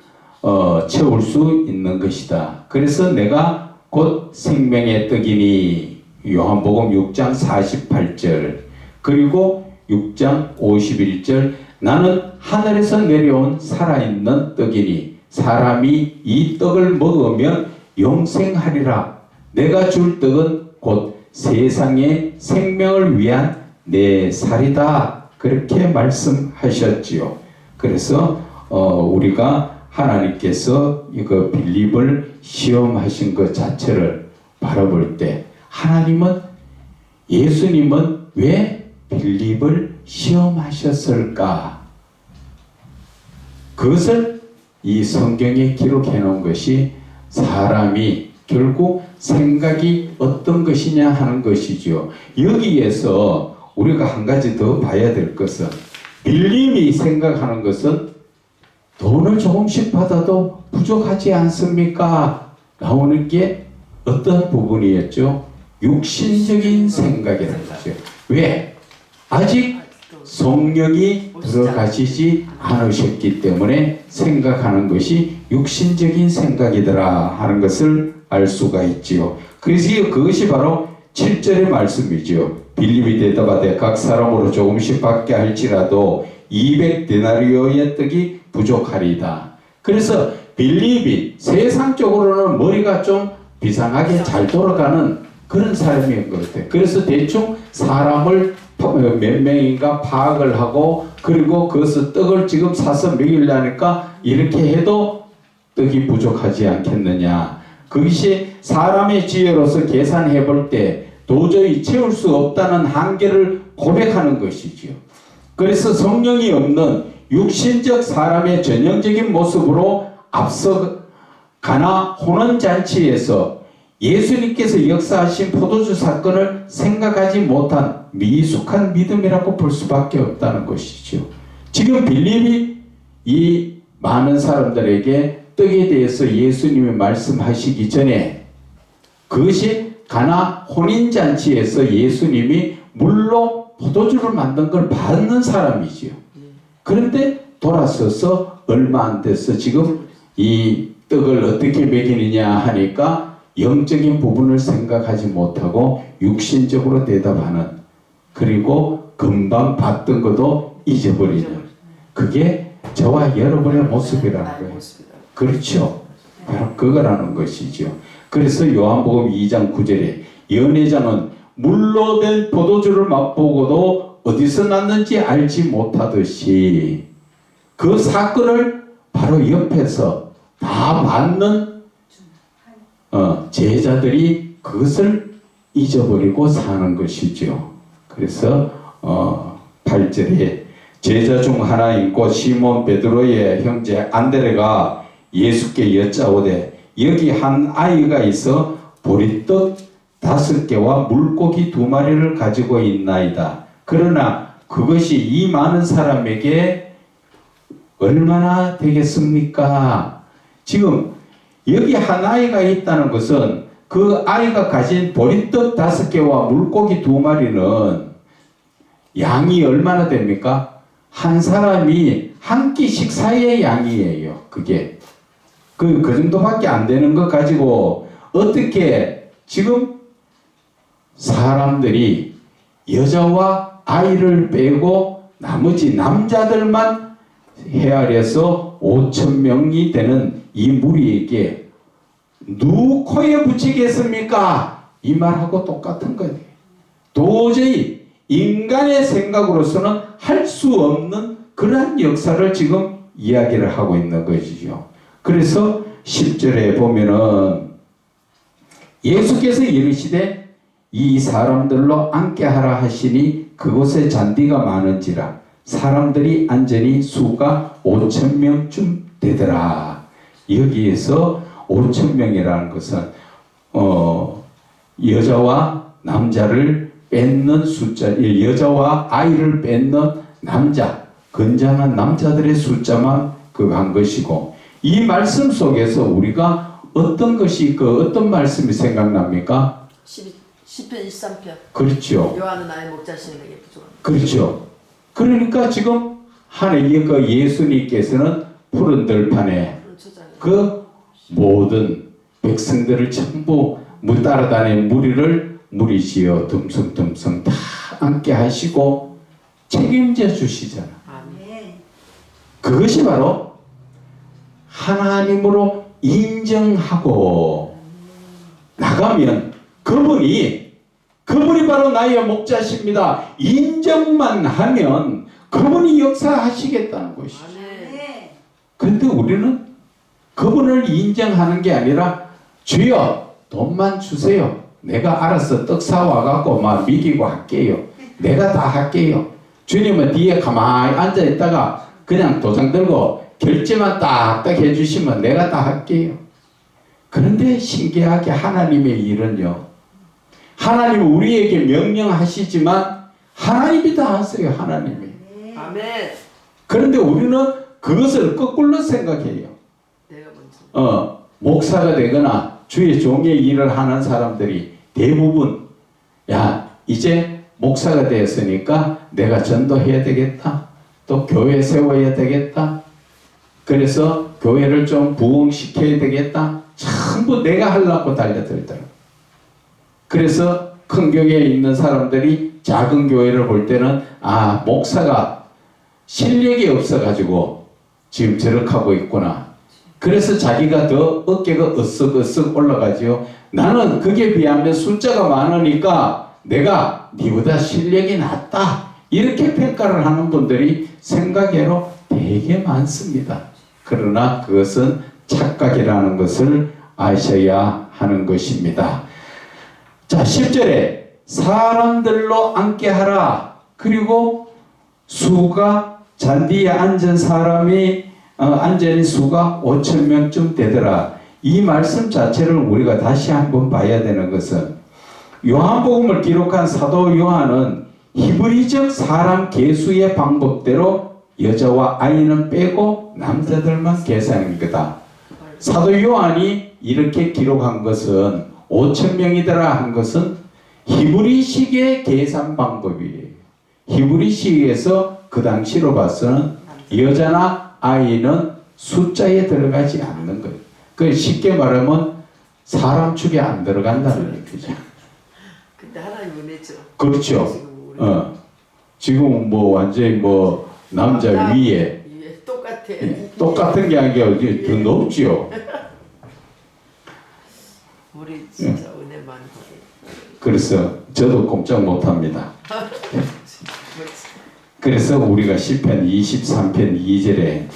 Speaker 1: 채울 수 있는 것이다. 그래서 내가 곧 생명의 떡이니 요한복음 6장 48절 그리고 6장 51절 나는 하늘에서 내려온 살아있는 떡이니 사람이 이 떡을 먹으면 영생하리라. 내가 줄 떡은 곧 세상의 생명을 위한 내 살이다. 그렇게 말씀하셨지요. 그래서 우리가 하나님께서 이거 빌립을 시험하신 것 자체를 바라볼 때 하나님은 예수님은 왜 빌립을 시험하셨을까? 그것을 이 성경에 기록해 놓은 것이 사람이 결국 생각이 어떤 것이냐 하는 것이죠. 여기에서 우리가 한 가지 더 봐야 될 것은 빌립이 생각하는 것은 돈을 조금씩 받아도 부족하지 않습니까? 나오는 게 어떤 부분이었죠? 육신적인 생각이라는 거죠. 왜? 아직 성령이 들어가시지 않으셨기 때문에 생각하는 것이 육신적인 생각이더라 하는 것을 알 수가 있지요. 그래서 그것이 바로 7절의 말씀이죠. 빌립이 대답하되 각 사람으로 조금씩 받게 할지라도 200데나리오의 떡이 부족하리다. 그래서 빌립이 세상적으로는 머리가 좀 비상하게 잘 돌아가는 그런 사람인 것 같아요. 그래서 대충 사람을 몇 명인가 파악을 하고 그리고 그것을 떡을 지금 사서 먹이려니까 이렇게 해도 떡이 부족하지 않겠느냐. 그것이 사람의 지혜로서 계산해 볼 때 도저히 채울 수 없다는 한계를 고백하는 것이지요. 그래서 성령이 없는 육신적 사람의 전형적인 모습으로 앞서 가나 혼원잔치에서 예수님께서 역사하신 포도주 사건을 생각하지 못한 미숙한 믿음이라고 볼 수밖에 없다는 것이죠. 지금 빌립이 이 많은 사람들에게 떡에 대해서 예수님이 말씀하시기 전에 그것이 가나 혼인잔치에서 예수님이 물로 포도주를 만든 걸 받는 사람이지요. 그런데 돌아서서 얼마 안 돼서 지금 이 떡을 어떻게 먹이느냐 하니까 영적인 부분을 생각하지 못하고 육신적으로 대답하는, 그리고 금방 봤던 것도 잊어버리는, 그게 저와 여러분의 모습이라는 거예요. 그렇죠. 바로 그거라는 것이죠. 그래서 요한복음 2장 9절에 연회장은 물로 된 포도주를 맛보고도 어디서 났는지 알지 못하듯이 그 사건을 바로 옆에서 다 받는 제자들이 그것을 잊어버리고 사는 것이죠. 그래서 8절에 제자 중 하나인 곧 시몬 베드로의 형제 안드레가 예수께 여짜오되 여기 한 아이가 있어 보리떡 5개와 물고기 2마리를 가지고 있나이다. 그러나 그것이 이 많은 사람에게 얼마나 되겠습니까? 지금 여기 한 아이가 있다는 것은 그 아이가 가진 보리떡 5개와 물고기 2마리는 양이 얼마나 됩니까? 한 사람이 한 끼 식사의 양이에요. 그게 그 정도밖에 안 되는 것 가지고 어떻게 지금 사람들이 여자와 아이를 빼고 나머지 남자들만 헤아려서 5,000명이 되는 이 무리에게 누구 코에 붙이겠습니까? 이 말하고 똑같은 거예요. 도저히 인간의 생각으로서는 할 수 없는 그러한 역사를 지금 이야기를 하고 있는 것이죠. 그래서 10절에 보면은 예수께서 이르시되 이 사람들로 앉게 하라 하시니 그곳에 잔디가 많은지라 사람들이 앉으니 수가 5,000명쯤 되더라. 여기에서 5,000명이라는 것은 여자와 남자를 뺏는 숫자, 여자와 아이를 뺏는 남자, 건장한 남자들의 숫자만 한 것이고, 이 말씀 속에서 우리가 어떤 것이 어떤 말씀이 생각납니까?
Speaker 2: 시편 23편.
Speaker 1: 그렇죠.
Speaker 2: 요한은 나의 목자시는 내게 부족합니다.
Speaker 1: 그렇죠. 그러니까 지금 하나님 예수님께서는 푸른 들판에 그 모든 백성들을 전부 따라다니는 무리지어 듬성듬성 다 앉게 하시고 책임져 주시잖아.
Speaker 3: 아멘.
Speaker 1: 그것이 바로 하나님으로 인정하고 나가면 그분이 바로 나의 목자십니다. 인정만 하면 그분이 역사하시겠다는 것이죠.
Speaker 2: 아멘.
Speaker 1: 그런데 우리는 그분을 인정하는 게 아니라 주여 돈만 주세요. 내가 알아서 떡 사와갖고 막 미기고 할게요. 내가 다 할게요. 주님은 뒤에 가만히 앉아있다가 그냥 도장 들고 결제만 딱딱 해주시면 내가 다 할게요. 그런데 신기하게 하나님의 일은요. 하나님은 우리에게 명령하시지만 하나님이 다 하세요. 하나님이.
Speaker 2: 아멘.
Speaker 1: 그런데 우리는 그것을 거꾸로 생각해요.
Speaker 2: 내가 먼저.
Speaker 1: 목사가 되거나 주의 종의 일을 하는 사람들이 대부분 야 이제 목사가 되었으니까 내가 전도해야 되겠다. 또 교회 세워야 되겠다. 그래서 교회를 좀 부흥시켜야 되겠다. 전부 내가 하려고 달려들더라고요. 그래서 큰 교회에 있는 사람들이 작은 교회를 볼 때는 아 목사가 실력이 없어가지고 지금 저렇게 하고 있구나. 그래서 자기가 더 어깨가 으쓱으쓱 올라가지요. 나는 그게 비하면 숫자가 많으니까 내가 니보다 실력이 낫다. 이렇게 평가를 하는 분들이 생각외로 되게 많습니다. 그러나 그것은 착각이라는 것을 아셔야 하는 것입니다. 자, 10절에 사람들로 앉게 하라. 그리고 수가 잔디에 앉은 사람이 앉은 수가 5,000명쯤 되더라. 이 말씀 자체를 우리가 다시 한번 봐야 되는 것은 요한복음을 기록한 사도 요한은 히브리적 사람 계수의 방법대로 여자와 아이는 빼고 남자들만 계산한 거다. 사도 요한이 이렇게 기록한 것은 5,000명이더라 한 것은 히브리식의 계산 방법이에요. 히브리식에서 그 당시로 봐서는 여자나 아이는 숫자에 들어가지 않는 거예요. 그 쉽게 말하면 사람 축에 안 들어간다는 얘기죠.
Speaker 2: 근데 하나님 은혜죠.
Speaker 1: 그렇죠.
Speaker 2: 지금 우리
Speaker 1: 지금 뭐 완전히 뭐 남자 위에
Speaker 2: 똑같아.
Speaker 1: 똑같은 게 아니라 더 높지요.
Speaker 2: 우리 진짜 은혜 많이 받아요.
Speaker 1: 그래서 저도 꼼짝 못합니다. 그래서 우리가 시편 23편 2절에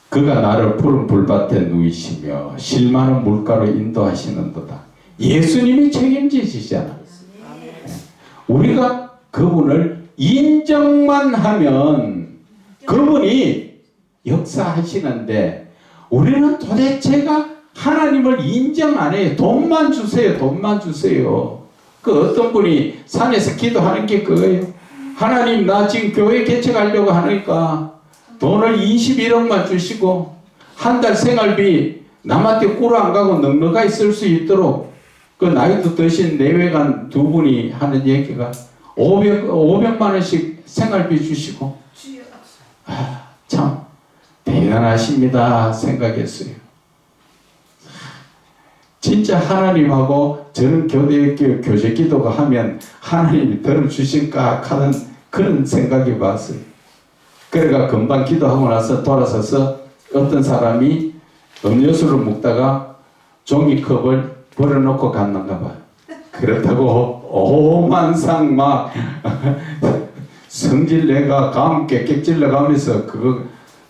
Speaker 1: 그가 나를 푸른 불밭에 누이시며 실만한 물가로 인도하시는도다. 예수님이 책임지시잖아. 우리가 그분을 인정만 하면 그분이 역사하시는데 우리는 도대체가 하나님을 인정 안 해요. 돈만 주세요. 돈만 주세요. 그 어떤 분이 산에서 기도하는 게 그거예요. 하나님 나 지금 교회 개척하려고 하니까 돈을 21억만 주시고 한 달 생활비 남한테 꿀 안 가고 넉넉하게 쓸 수 있도록 그 나이도 드신 내외간 두 분이 하는 얘기가 500만 원씩 생활비 주시고 참 대단하십니다 생각했어요. 진짜 하나님하고 저런 교제 기도가 하면 하나님이 들어주실까 하는 그런 생각이 봤어요. 그래가 금방 기도하고 나서 돌아서서 어떤 사람이 음료수를 먹다가 종이컵을 버려놓고 갔는가 봐. 그렇다고 오만상 막 성질내가 감 깨끗질러 가면서 그거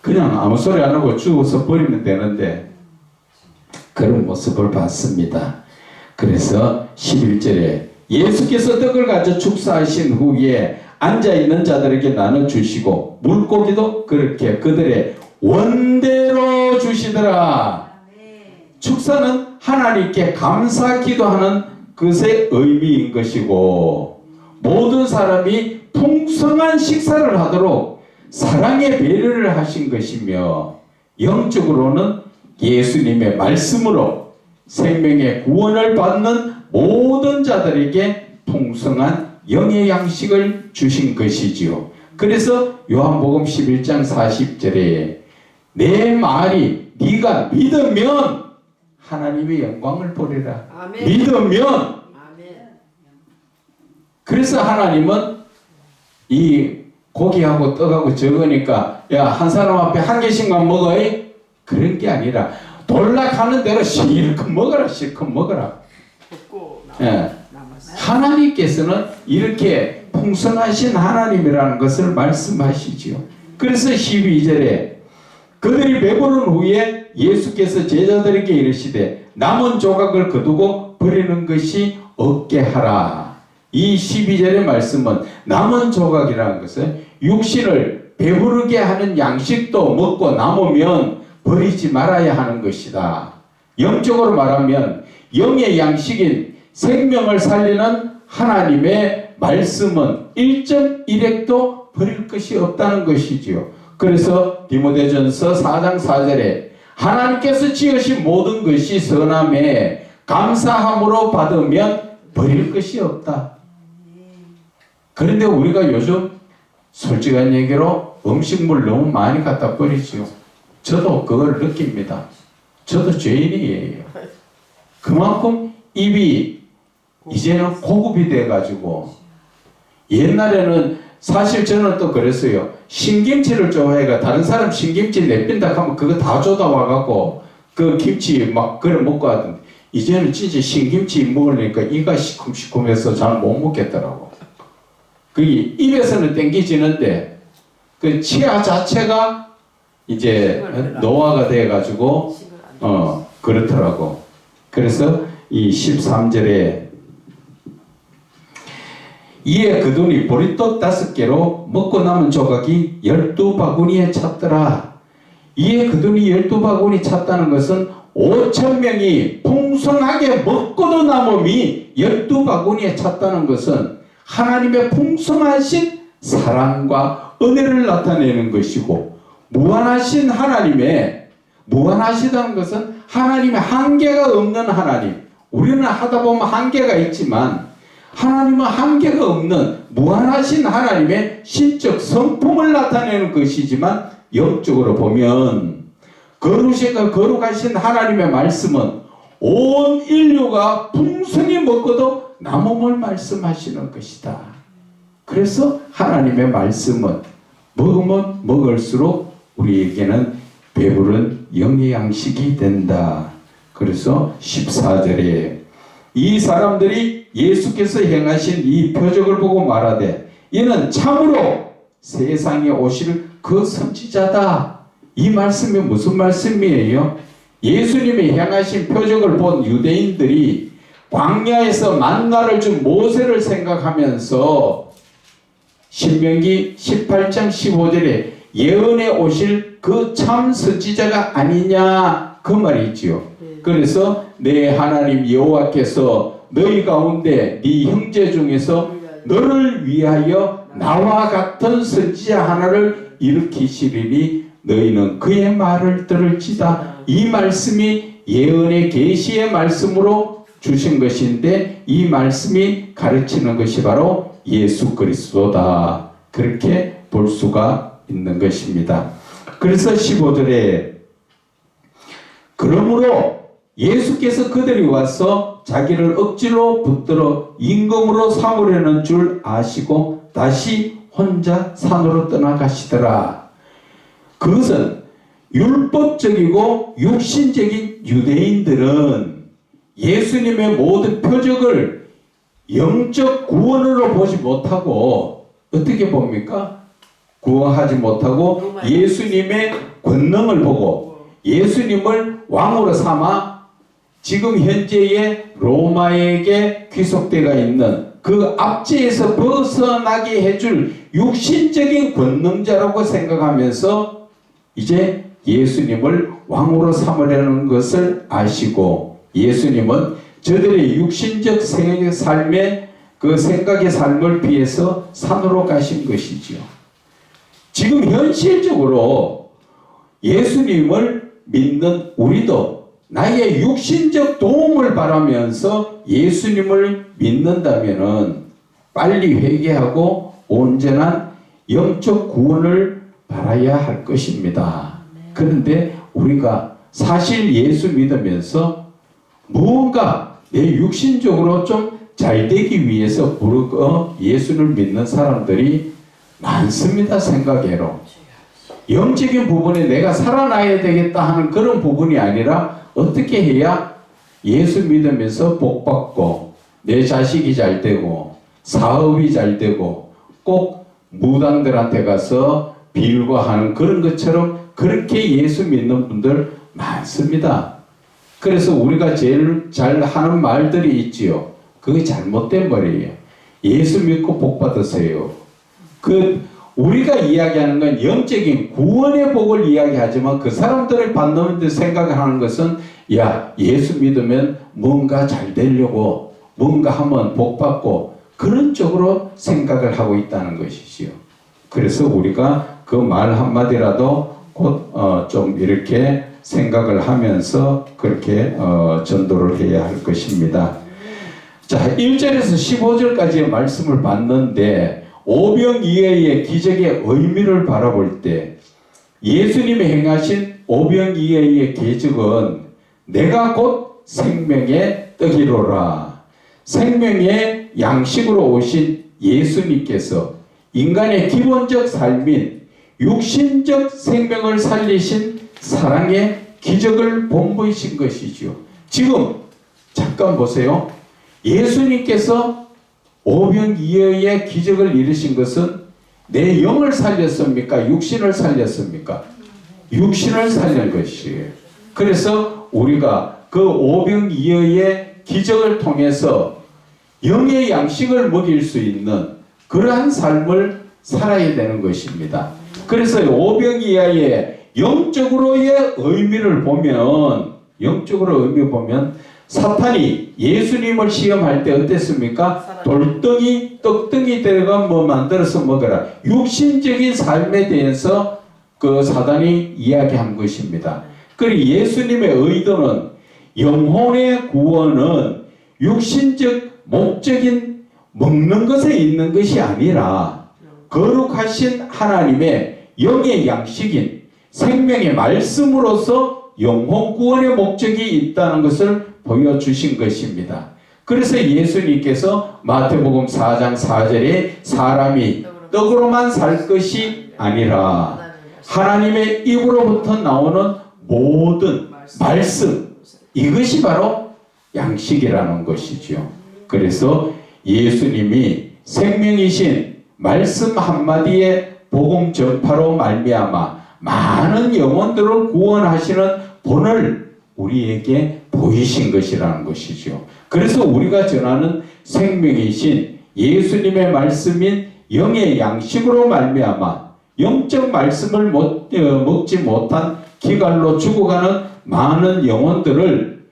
Speaker 1: 그냥 아무 소리 안 하고 주워서 버리면 되는데 그런 모습을 봤습니다. 그래서 11절에 예수께서 떡을 가져 축사하신 후에 앉아있는 자들에게 나눠주시고 물고기도 그렇게 그들의 원대로 주시더라. 축사는 하나님께 감사 기도하는 것의 의미인 것이고 모든 사람이 풍성한 식사를 하도록 사랑의 배려를 하신 것이며 영적으로는 예수님의 말씀으로 생명의 구원을 받는 모든 자들에게 풍성한 영의 양식을 주신 것이지요. 그래서 요한복음 11장 40절에 내 말이 네가 믿으면 하나님의 영광을 보리라.
Speaker 2: 아멘.
Speaker 1: 믿으면.
Speaker 2: 아멘.
Speaker 1: 그래서 하나님은 이 고기하고 떡하고 적으니까 야 한 사람 앞에 한 개씩만 먹어. 그런 게 아니라 돌락하는 대로 실컷 먹어라 실컷 먹어라.
Speaker 2: 먹고
Speaker 1: 예.
Speaker 2: 남았어요.
Speaker 1: 하나님께서는 이렇게 풍성하신 하나님이라는 것을 말씀하시지요. 그래서 12절에 그들이 배부른 후에 예수께서 제자들에게 이르시되 남은 조각을 거두고 버리는 것이 없게 하라. 이 12절의 말씀은 남은 조각이라는 것은 육신을 배부르게 하는 양식도 먹고 남으면 버리지 말아야 하는 것이다. 영적으로 말하면 영의 양식인 생명을 살리는 하나님의 말씀은 1.1핵도 버릴 것이 없다는 것이지요. 그래서 디모데전서 4장 4절에 하나님께서 지으신 모든 것이 선함에 감사함으로 받으면 버릴 것이 없다. 그런데 우리가 요즘 솔직한 얘기로 음식물 너무 많이 갖다 버리지요. 저도 그걸 느낍니다. 저도 죄인이에요. 그만큼 입이 이제는 고급이 돼가지고 옛날에는 사실 저는 또 그랬어요. 신김치를 좋아해가 다른 사람 신김치 내빈다 하면 그거 다 줘다 와갖고 그 김치 막 그래 먹고 하던데 이제는 진짜 신김치 먹으니까 이가 시큼시큼해서 잘 못 먹겠더라고. 그게 입에서는 땡기지는데 그 치아 자체가 이제 노화가 돼가지고 그렇더라고. 그래서 이 13절에 이에 그 돈이 보리떡 5개로 먹고 남은 조각이 12바구니에 찼더라. 이에 그 돈이 12바구니 찼다는 것은 5,000명이 풍성하게 먹고도 남음이 12바구니에 찼다는 것은 하나님의 풍성하신 사랑과 은혜를 나타내는 것이고 무한하신 하나님의 무한하시다는 것은 하나님의 한계가 없는 하나님. 우리는 하다 보면 한계가 있지만 하나님은 한계가 없는 무한하신 하나님의 신적 성품을 나타내는 것이지만 영적으로 보면 거룩하신 하나님의 말씀은 온 인류가 풍성히 먹고도 남음을 말씀하시는 것이다. 그래서 하나님의 말씀은 먹으면 먹을수록 우리에게는 배부른 영의 양식이 된다. 그래서 14절에 이 사람들이 예수께서 행하신 이 표적을 보고 말하되 이는 참으로 세상에 오실 그 선지자다. 이 말씀이 무슨 말씀이에요? 예수님이 행하신 표적을 본 유대인들이 광야에서 만나를 준 모세를 생각하면서 신명기 18장 15절에 예언에 오실 그 참 선지자가 아니냐 그 말이지요. 그래서 내 하나님 여호와께서 너희 가운데 네 형제 중에서 너를 위하여 나와 같은 선지자 하나를 일으키시리니 너희는 그의 말을 들을지다. 이 말씀이 예언의 계시의 말씀으로 주신 것인데 이 말씀이 가르치는 것이 바로 예수 그리스도다. 그렇게 볼 수가 있는 것입니다. 그래서 15절에 그러므로 예수께서 그들이 와서 자기를 억지로 붙들어 임금으로 삼으려는 줄 아시고 다시 혼자 산으로 떠나가시더라. 그것은 율법적이고 육신적인 유대인들은 예수님의 모든 표적을 영적 구원으로 보지 못하고 어떻게 봅니까? 구원하지 못하고 예수님의 권능을 보고 예수님을 왕으로 삼아 지금 현재의 로마에게 귀속되어 있는 그 압제에서 벗어나게 해줄 육신적인 권능자라고 생각하면서 이제 예수님을 왕으로 삼으려는 것을 아시고 예수님은 저들의 육신적 삶의 그 생각의 삶을 피해서 산으로 가신 것이지요. 지금 현실적으로 예수님을 믿는 우리도 나의 육신적 도움을 바라면서 예수님을 믿는다면은 빨리 회개하고 온전한 영적 구원을 바라야 할 것입니다. 그런데 우리가 사실 예수 믿으면서 무언가 내 육신적으로 좀 잘되기 위해서 예수를 믿는 사람들이 많습니다. 생각외로. 영적인 부분에 내가 살아나야 되겠다 하는 그런 부분이 아니라 어떻게 해야 예수 믿으면서 복 받고 내 자식이 잘 되고 사업이 잘 되고 꼭 무당들한테 가서 빌고하는 그런 것처럼 그렇게 예수 믿는 분들 많습니다. 그래서 우리가 제일 잘 하는 말들이 있지요. 그게 잘못된 말이에요. 예수 믿고 복 받으세요. 우리가 이야기하는 건 영적인 구원의 복을 이야기하지만 그 사람들을 받는 생각하는 것은 야, 예수 믿으면 뭔가 잘 되려고 뭔가 하면 복 받고 그런 쪽으로 생각을 하고 있다는 것이지요. 그래서 우리가 그 말 한마디라도 곧 좀 이렇게 생각을 하면서 그렇게 전도를 해야 할 것입니다. 자, 1절에서 15절까지의 말씀을 봤는데 오병이어의 기적의 의미를 바라볼 때 예수님이 행하신 오병이어의 기적은 내가 곧 생명의 떡이로라. 생명의 양식으로 오신 예수님께서 인간의 기본적 삶인 육신적 생명을 살리신 사랑의 기적을 본보이신 것이지요. 지금 잠깐 보세요. 예수님께서 오병이어의 기적을 이루신 것은 내 영을 살렸습니까? 육신을 살렸습니까? 육신을 살린 것이에요. 그래서 우리가 그 오병이어의 기적을 통해서 영의 양식을 먹일 수 있는 그러한 삶을 살아야 되는 것입니다. 그래서 오병이어의 영적으로의 의미를 보면 사탄이 예수님을 시험할 때 어땠습니까? 돌덩이, 떡덩이 들어가 뭐 만들어서 먹어라. 육신적인 삶에 대해서 그 사단이 이야기한 것입니다. 그리고 예수님의 의도는 영혼의 구원은 육신적 목적인 먹는 것에 있는 것이 아니라 거룩하신 하나님의 영의 양식인 생명의 말씀으로서 영혼 구원의 목적이 있다는 것을 보여주신 것입니다. 그래서 예수님께서 마태복음 4장 4절에 사람이 떡으로만 살 것이 아니라 하나님의 입으로부터 나오는 모든 말씀, 이것이 바로 양식이라는 것이죠. 그래서 예수님이 생명이신 말씀 한마디의 복음 전파로 말미암아 많은 영혼들을 구원하시는 본을 우리에게 보이신 것이라는 것이죠. 그래서 우리가 전하는 생명이신 예수님의 말씀인 영의 양식으로 말미암아 영적 말씀을 먹지 못한 기갈로 죽어가는 많은 영혼들을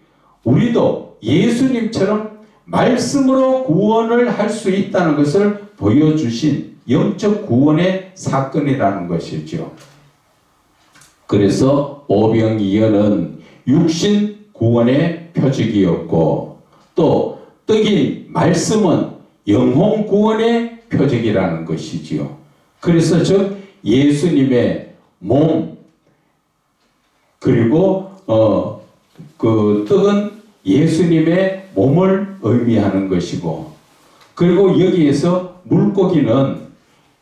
Speaker 1: 우리도 예수님처럼 말씀으로 구원을 할 수 있다는 것을 보여주신 영적 구원의 사건이라는 것이죠. 그래서 오병이어는 육신 구원의 표적이었고 또 떡인 말씀은 영혼 구원의 표적이라는 것이지요. 그래서 즉 예수님의 몸 그리고 그 떡은 예수님의 몸을 의미하는 것이고 그리고 여기에서 물고기는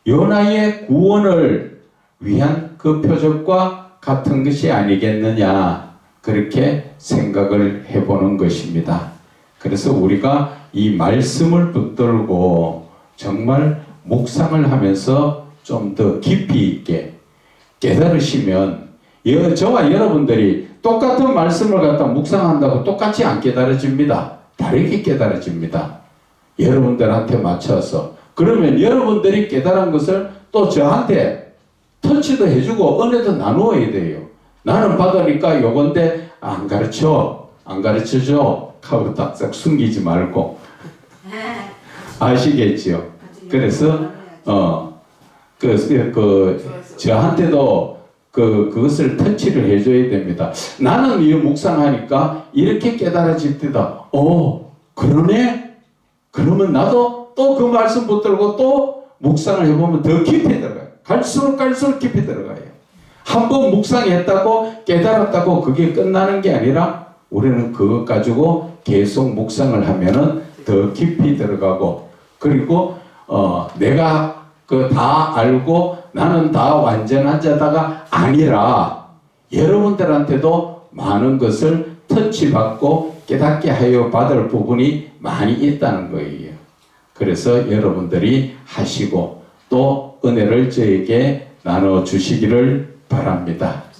Speaker 1: 요나의 구원을 위한 그 표적과 같은 것이 아니겠느냐 그렇게 생각을 해보는 것입니다. 그래서 우리가 이 말씀을 붙들고 정말 묵상을 하면서 좀 더 깊이 있게 깨달으시면 저와 여러분들이 똑같은 말씀을 갖다 묵상한다고 똑같이 안 깨달아집니다. 다르게 깨달아집니다. 여러분들한테 맞춰서 그러면 여러분들이 깨달은 것을 또 저한테 터치도 해주고 은혜도 나누어야 돼요. 나는 받으니까 요건데 안 가르쳐줘 하고 딱딱 숨기지 말고 아시겠죠? 그래서 저한테도 그것을 터치를 해줘야 됩니다. 나는 이 묵상하니까 이렇게 깨달아집니다. 그러네? 그러면 나도 또 그 말씀 붙들고 또 묵상을 해보면 더 깊이 들어가요. 갈수록 깊이 들어가요. 한번 묵상했다고 깨달았다고 그게 끝나는 게 아니라 우리는 그것 가지고 계속 묵상을 하면은 더 깊이 들어가고 그리고 내가 그 다 알고 나는 다 완전한 자다가 아니라 여러분들한테도 많은 것을 터치받고 깨닫게 하여 받을 부분이 많이 있다는 거예요. 그래서 여러분들이 하시고 또 은혜를 저에게 나눠 주시기를 바랍니다.